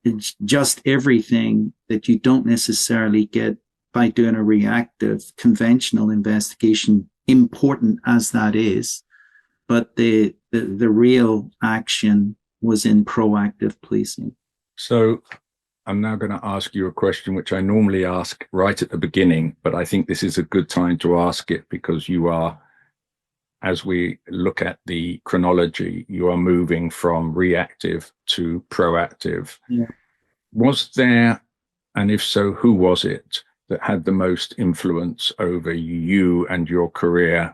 Speaker 1: It's just everything that you don't necessarily get by doing a reactive conventional investigation, important as that is. But the real action was in proactive policing.
Speaker 2: So I'm now going to ask you a question which I normally ask right at the beginning, but I think this is a good time to ask it, because you are, as we look at the chronology, you are moving from reactive to proactive.
Speaker 1: Yeah.
Speaker 2: Was there, and if so, who was it that had the most influence over you and your career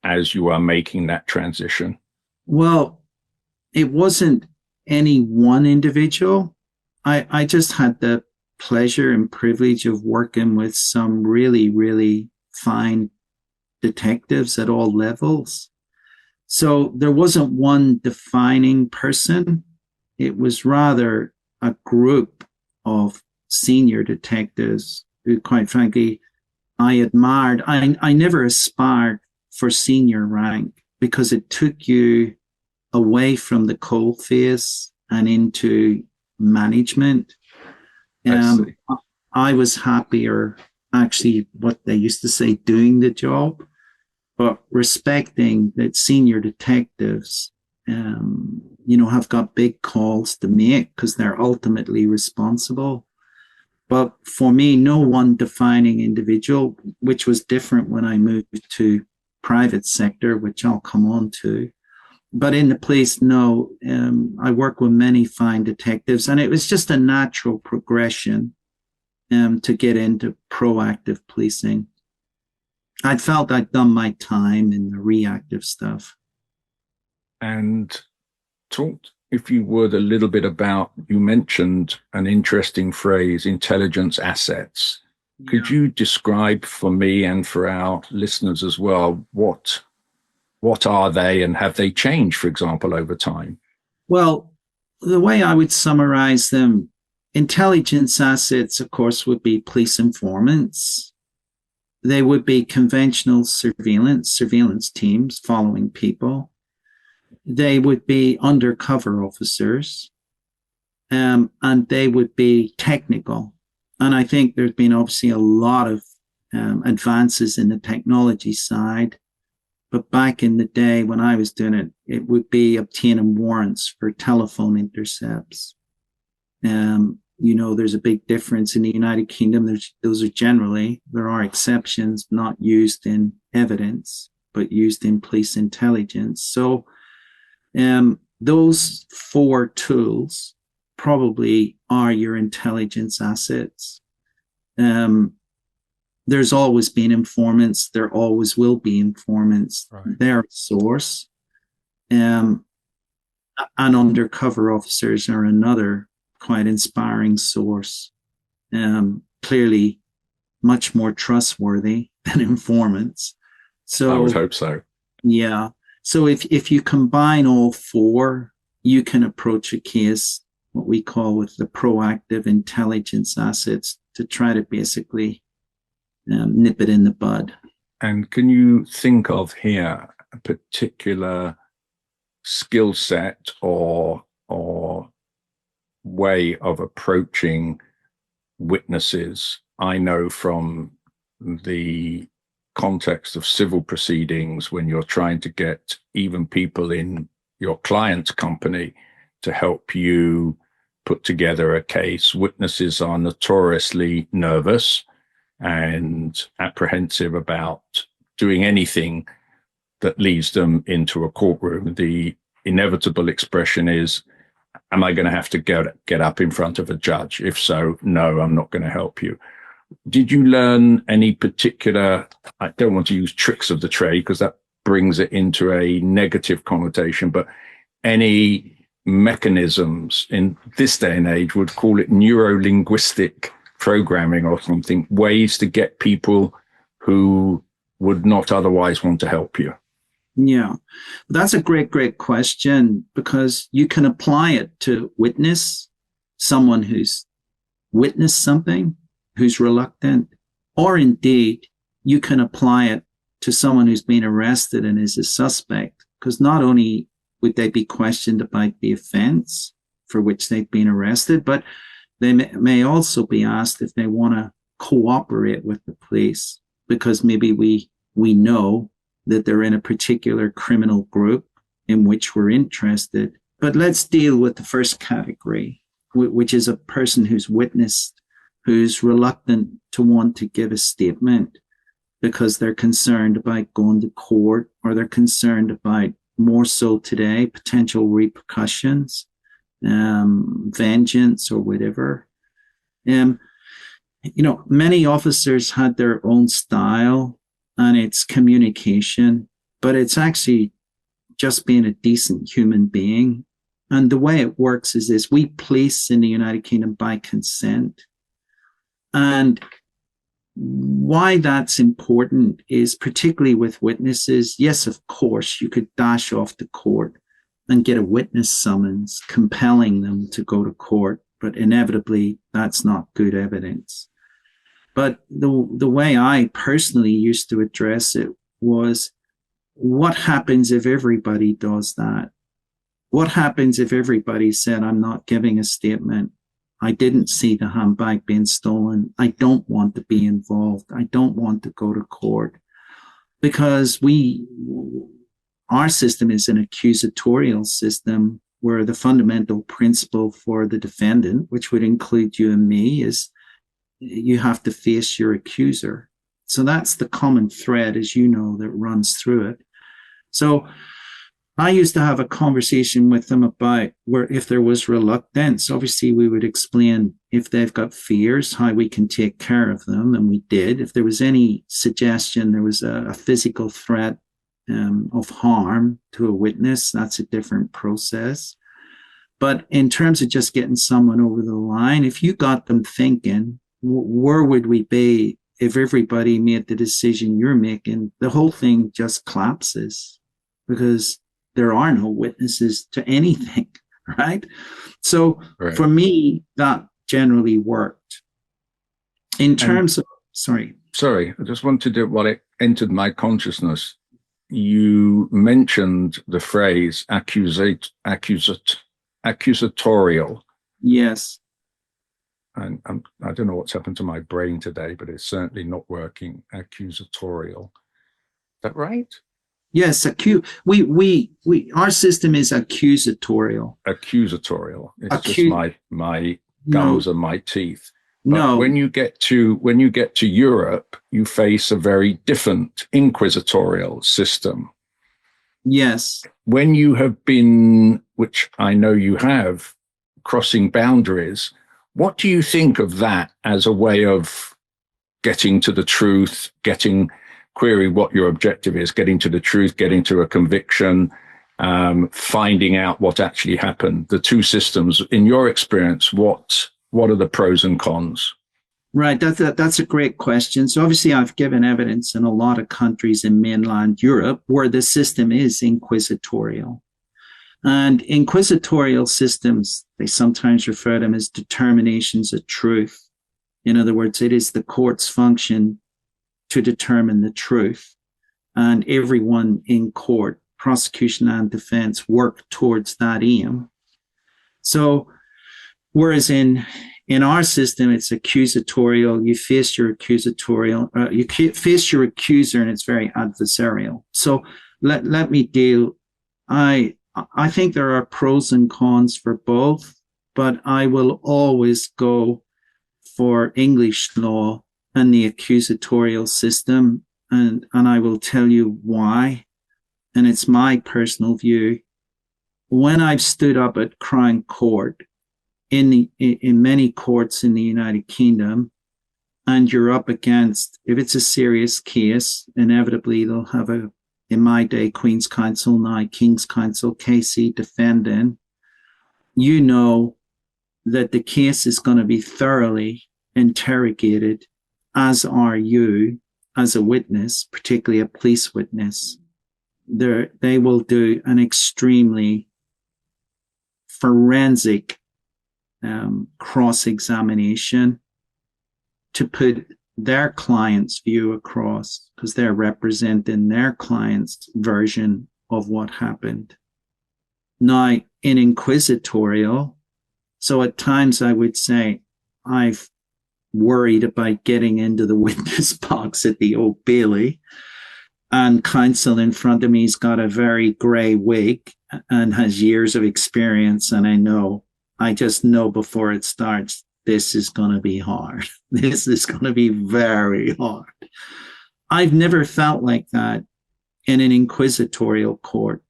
Speaker 2: as you are making that transition?
Speaker 1: Well, it wasn't any one individual. I just had the pleasure and privilege of working with some really, really fine detectives at all levels. So there wasn't one defining person. It was rather a group of senior detectives who, quite frankly, I admired. I never aspired for senior rank, because it took you away from the cold face and into management. I was happier, actually, what they used to say, doing the job, but respecting that senior detectives, have got big calls to make because they're ultimately responsible. But for me, no one defining individual, which was different when I moved to private sector, which I'll come on to. But in the police, no, I work with many fine detectives, and it was just a natural progression to get into proactive policing. I felt I'd done my time in the reactive stuff.
Speaker 2: And talk, if you would, a little bit about, you mentioned an interesting phrase, intelligence assets. Yeah. Could you describe for me and for our listeners as well, what are they, and have they changed, for example, over time?
Speaker 1: Well, the way I would summarize them, intelligence assets, of course, would be police informants. They would be conventional surveillance teams following people. They would be undercover officers, and they would be technical. And I think there's been obviously a lot of advances in the technology side. But back in the day when I was doing it, it would be obtaining warrants for telephone intercepts. There's a big difference in the United Kingdom. Those are generally, there are exceptions, not used in evidence, but used in police intelligence. So those four tools probably are your intelligence assets. There's always been informants. There always will be informants. Right. They're a source. And undercover officers are another quite inspiring source. clearly much more trustworthy than informants. So
Speaker 2: I would hope so.
Speaker 1: Yeah. So if you combine all four, you can approach a case, what we call with the proactive intelligence assets, to try to basically nip it in the bud.
Speaker 2: And can you think of here a particular skill set or way of approaching witnesses? I know from the context of civil proceedings, when you're trying to get even people in your client's company to help you put together a case, witnesses are notoriously nervous and apprehensive about doing anything that leads them into a courtroom. The inevitable expression is, am I going to have to get up in front of a judge? If so, no, I'm not going to help you. Did you learn any particular, I don't want to use tricks of the trade because that brings it into a negative connotation, but any mechanisms in this day and age, would call it neuro-linguistic programming or something, ways to get people who would not otherwise want to help you?
Speaker 1: Yeah, that's a great question, because you can apply it to witness, someone who's witnessed something, who's reluctant, or indeed you can apply it to someone who's been arrested and is a suspect, because not only would they be questioned about the offense for which they've been arrested, but they may also be asked if they want to cooperate with the police, because maybe we know that they're in a particular criminal group in which we're interested. But let's deal with the first category, which is a person who's witnessed, who's reluctant to want to give a statement because they're concerned about going to court, or they're concerned about, more so today, potential repercussions, vengeance or whatever. Many officers had their own style, and it's communication, but it's actually just being a decent human being. And the way it works is this: we police in the United Kingdom by consent. And why that's important is, particularly with witnesses, yes, of course, you could dash off to court and get a witness summons compelling them to go to court, but inevitably that's not good evidence. But the way I personally used to address it was, what happens if everybody does that? What happens if everybody said, I'm not giving a statement, I didn't see the handbag being stolen, I don't want to be involved, I don't want to go to court? Because our system is an accusatorial system, where the fundamental principle for the defendant, which would include you and me, is you have to face your accuser. So that's the common thread, as you know, that runs through it. So I used to have a conversation with them about where, if there was reluctance, obviously we would explain, if they've got fears, how we can take care of them. And we did. If there was any suggestion there was a physical threat of harm to a witness, that's a different process. But in terms of just getting someone over the line, if you got them thinking, where would we be if everybody made the decision you're making? The whole thing just collapses, because there are no witnesses to anything, right? So For me, that generally worked. In terms of, sorry,
Speaker 2: I just wanted to, what it entered my consciousness, you mentioned the phrase accusatorial.
Speaker 1: Yes.
Speaker 2: And I don't know what's happened to my brain today, but it's certainly not working. Accusatorial. Is that right?
Speaker 1: Yes, our system is accusatorial.
Speaker 2: Accusatorial. It's just my gums and my teeth. But
Speaker 1: no.
Speaker 2: When you get to Europe, you face a very different inquisitorial system.
Speaker 1: Yes.
Speaker 2: When you have been, which I know you have, crossing boundaries, what do you think of that as a way of getting to the truth, query what your objective is, getting to the truth, getting to a conviction, finding out what actually happened? The two systems, in your experience, what are the pros and cons?
Speaker 1: Right, that's a great question. So obviously, I've given evidence in a lot of countries in mainland Europe where the system is inquisitorial. And inquisitorial systems, they sometimes refer to them as determinations of truth. In other words, it is the court's function to determine the truth. And everyone in court, prosecution and defense, work towards that aim. So whereas in our system, it's accusatorial. You face your face your accuser, and it's very adversarial. So let me deal. I think there are pros and cons for both, but I will always go for English law and the accusatorial system, and I will tell you why. And it's my personal view. When I've stood up at Crown Court, in many courts in the United Kingdom, and you're up against, if it's a serious case, inevitably they'll have in my day, Queen's Counsel, now King's Counsel, KC defendant, you know that the case is going to be thoroughly interrogated, as are you as a witness, particularly a police witness. They will do an extremely forensic cross-examination to put their client's view across, because they're representing their client's version of what happened. Now, in inquisitorial, so at times I would say I've worried about getting into the witness box at the Old Bailey, and counsel in front of me's got a very grey wig and has years of experience, and I just know before it starts, this is going to be hard. This is going to be very hard. I've never felt like that in an inquisitorial court.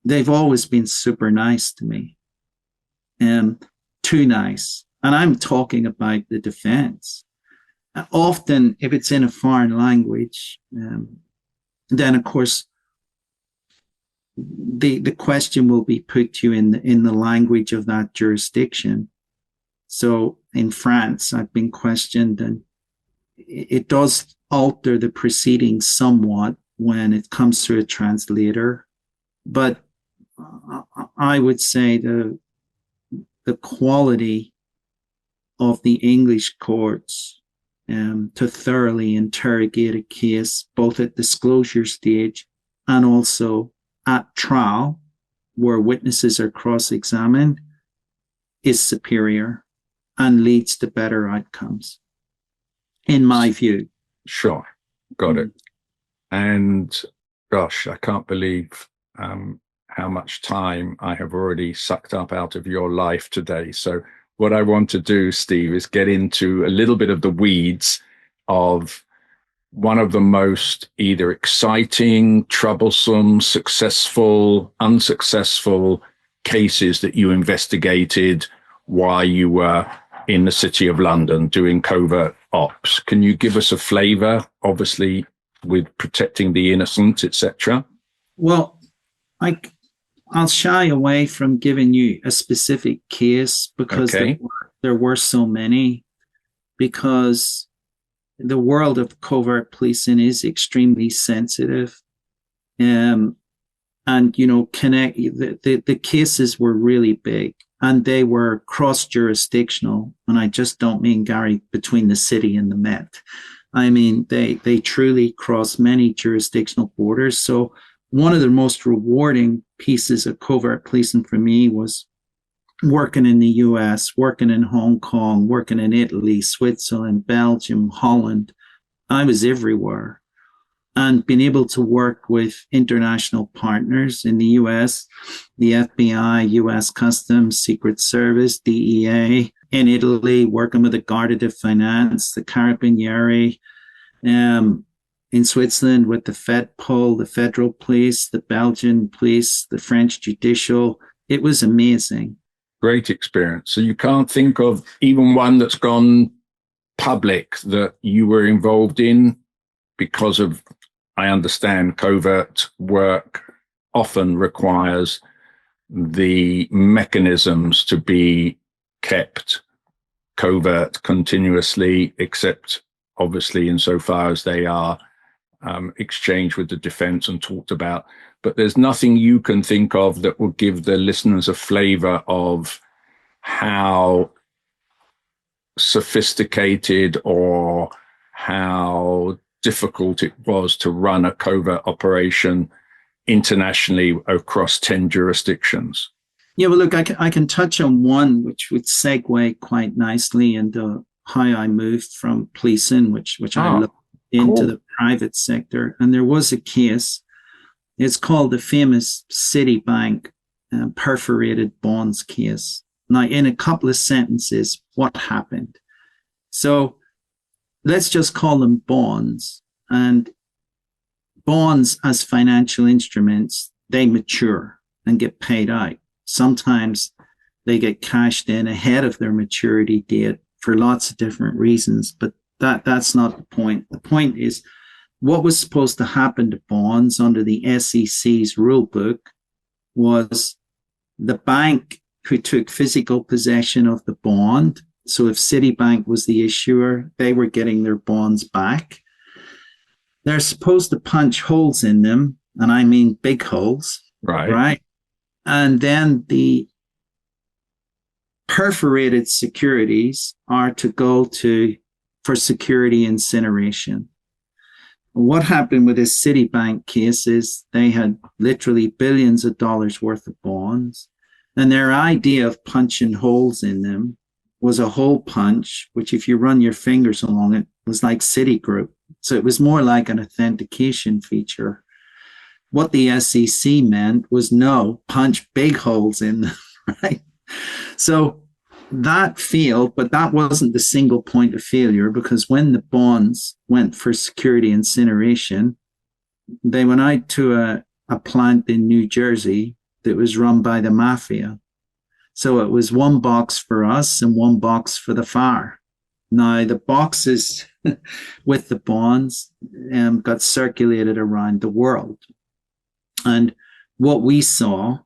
Speaker 1: They've always been super nice to me, too nice. And I'm talking about the defense. Often, if it's in a foreign language, then of course, the question will be put to you in the language of that jurisdiction. So in France, I've been questioned, and it does alter the proceedings somewhat when it comes through a translator. But I would say the quality of the English courts to thoroughly interrogate a case, both at disclosure stage and also at trial, where witnesses are cross-examined, is superior and leads to better outcomes, in my view.
Speaker 2: Sure. Got it. And gosh, I can't believe how much time I have already sucked up out of your life today. So what I want to do, Steve, is get into a little bit of the weeds of one of the most either exciting, troublesome, successful, unsuccessful cases that you investigated while you were in the City of London doing covert ops. Can you give us a flavor, obviously, with protecting the innocent, etc.?
Speaker 1: Well, I'll shy away from giving you a specific case because there were so many, because the world of covert policing is extremely sensitive. And, the cases were really big, and they were cross-jurisdictional. And I just don't mean, Gary, between the city and the Met. I mean, they truly cross many jurisdictional borders. So one of the most rewarding pieces of covert policing for me was working in the US, working in Hong Kong, working in Italy, Switzerland, Belgium, Holland. I was everywhere, and being able to work with international partners in the US, the FBI, US Customs, Secret Service, DEA, in Italy, working with the Guardia di Finanza, the Carabinieri, in Switzerland with the FEDPOL, the Federal Police, the Belgian Police, the French Judicial. It was amazing.
Speaker 2: Great experience. So you can't think of even one that's gone public that you were involved in because of, I understand, covert work often requires the mechanisms to be kept covert continuously, except obviously insofar as they are exchanged with the defense and talked about. But there's nothing you can think of that will give the listeners a flavor of how sophisticated or how difficult it was to run a covert operation internationally across 10 jurisdictions.
Speaker 1: Yeah, well, look, I can touch on one which would segue quite nicely into how I moved from policing, which I looked into the private sector. And there was a case, it's called the famous Citibank perforated bonds case. Now, in a couple of sentences, what happened? So let's just call them bonds. And bonds as financial instruments, they mature and get paid out. Sometimes they get cashed in ahead of their maturity date for lots of different reasons, but that's not the point. The point is what was supposed to happen to bonds under the SEC's rule book was the bank who took physical possession of the bond. So if Citibank was the issuer, they were getting their bonds back. They're supposed to punch holes in them, and I mean big holes, right? And then the perforated securities are to go for security incineration. What happened with this Citibank case is they had literally billions of dollars worth of bonds, and their idea of punching holes in them was a hole punch, which if you run your fingers along it was like Citigroup. So it was more like an authentication feature. What the SEC meant was no, punch big holes in them, right? So that failed, but that wasn't the single point of failure, because when the bonds went for security incineration, they went out to a plant in New Jersey that was run by the mafia. So it was one box for us and one box for the fire. Now, the boxes with the bonds got circulated around the world. And what we saw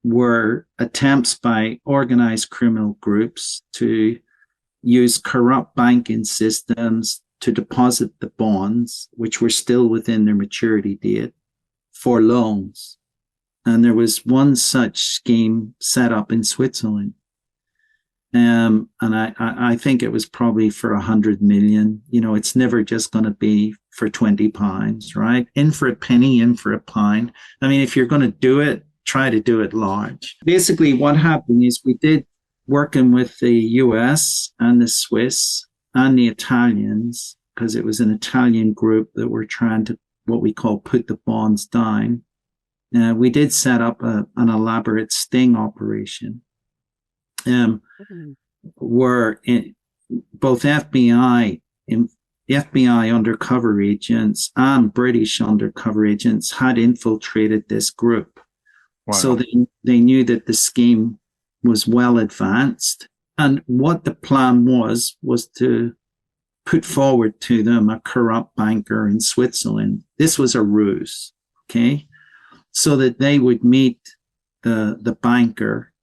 Speaker 1: were attempts by organized criminal groups to use corrupt banking systems to deposit the bonds, which were still within their maturity date, for loans. And there was one such scheme set up in Switzerland. And I think it was probably for 100 million. You know, it's never just going to be for 20 pounds, right? In for a penny, in for a pound. I mean, if you're going to do it, try to do it large. Basically, what happened is we did working with the US and the Swiss and the Italians, because it was an Italian group that were trying to, what we call, put the bonds down. We did set up an elaborate sting operation. Where both FBI undercover agents and British undercover agents had infiltrated this group. Wow. So they knew that the scheme was well advanced. And what the plan was to put forward to them a corrupt banker in Switzerland. This was a ruse, okay? So that they would meet the banker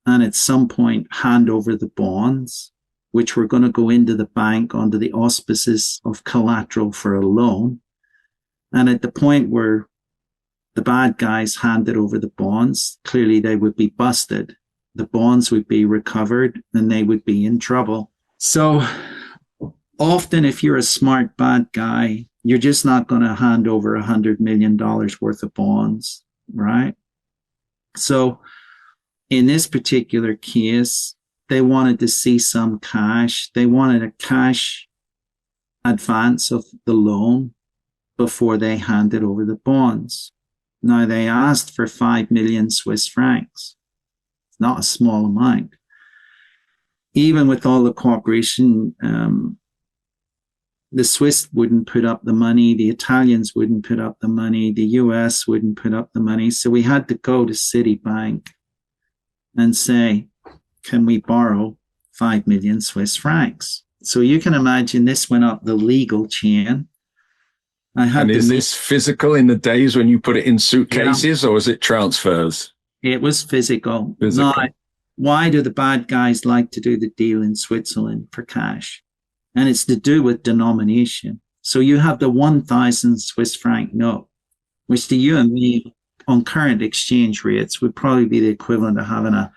Speaker 1: and at some point hand over the bonds, which were going to go into the bank under the auspices of collateral for a loan. And at the point where the bad guys handed over the bonds, clearly they would be busted. The bonds would be recovered and they would be in trouble. So often if you're a smart bad guy, you're just not going to hand over $100 million worth of bonds, right? So in this particular case, they wanted to see some cash. They wanted a cash advance of the loan before they handed over the bonds. Now, they asked for 5 million Swiss francs. It's not a small amount. Even with all the cooperation, the Swiss wouldn't put up the money. The Italians wouldn't put up the money. The US wouldn't put up the money. So we had to go to Citibank and say, can we borrow 5 million Swiss francs? So you can imagine this went up the legal chain.
Speaker 2: And is this physical in the days when you put it in suitcases, or is it transfers?
Speaker 1: It was physical. why do the bad guys like to do the deal in Switzerland for cash? And it's to do with denomination. So you have the 1,000 Swiss franc note, which to you and me on current exchange rates would probably be the equivalent of having a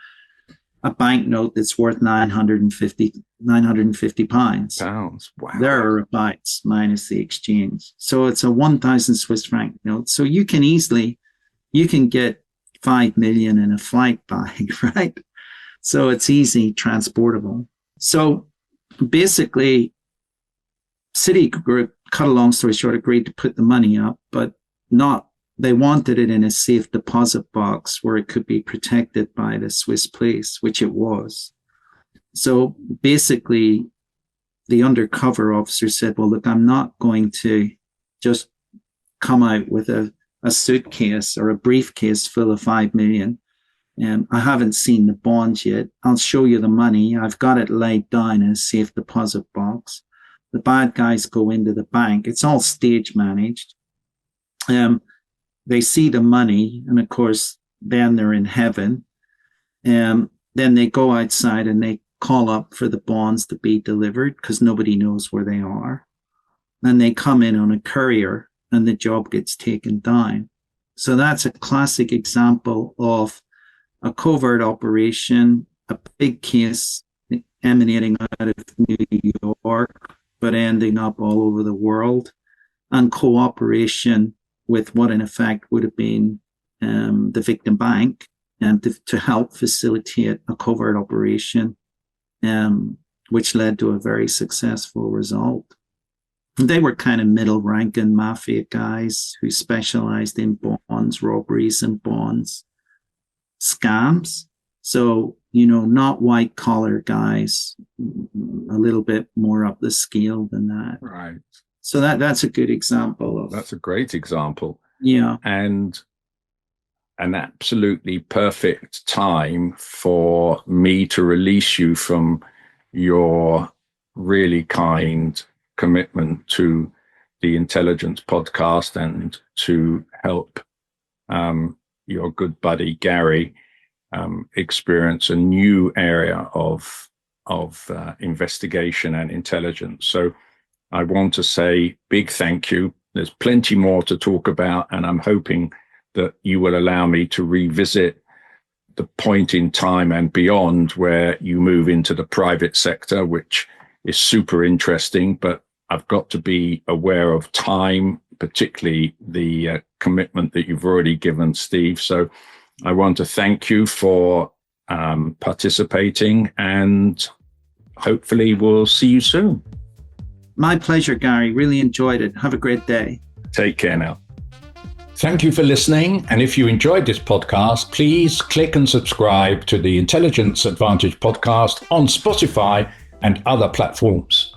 Speaker 1: banknote that's worth 950 pounds.
Speaker 2: Wow.
Speaker 1: There are bytes minus the exchange. So it's a 1,000 Swiss franc note. So you can get 5 million in a flight bag, right? So it's easy transportable. So basically, Citigroup, cut a long story short, agreed to put the money up, but they wanted it in a safe deposit box where it could be protected by the Swiss police, which it was. So basically, the undercover officer said, well, look, I'm not going to just come out with a suitcase or a briefcase full of 5 million. I haven't seen the bonds yet. I'll show you the money. I've got it laid down in a safe deposit box. The bad guys go into the bank. It's all stage managed. They see the money, and of course, then they're in heaven. Then they go outside and they call up for the bonds to be delivered because nobody knows where they are. And they come in on a courier and the job gets taken down. So that's a classic example of a covert operation, a big case emanating out of New York, but ending up all over the world, and cooperation with what in effect would have been the victim bank, and to help facilitate a covert operation, which led to a very successful result. They were kind of middle-ranking mafia guys who specialized in bonds, robberies and bonds, scams. So, not white-collar guys, a little bit more up the scale than that.
Speaker 2: Right.
Speaker 1: So that's a good example of.
Speaker 2: That's a great example.
Speaker 1: Yeah.
Speaker 2: And an absolutely perfect time for me to release you from your really kind commitment to the Intelligence podcast and to help your good buddy Gary experience a new area of investigation and intelligence. So I want to say big thank you. There's plenty more to talk about, and I'm hoping that you will allow me to revisit the point in time and beyond where you move into the private sector, which is super interesting, but I've got to be aware of time, particularly the commitment that you've already given, Steve. So I want to thank you for participating, and hopefully we'll see you soon.
Speaker 1: My pleasure, Gary. Really enjoyed it. Have a great day.
Speaker 2: Take care now. Thank you for listening. And if you enjoyed this podcast, please click and subscribe to the Intelligence Advantage podcast on Spotify and other platforms.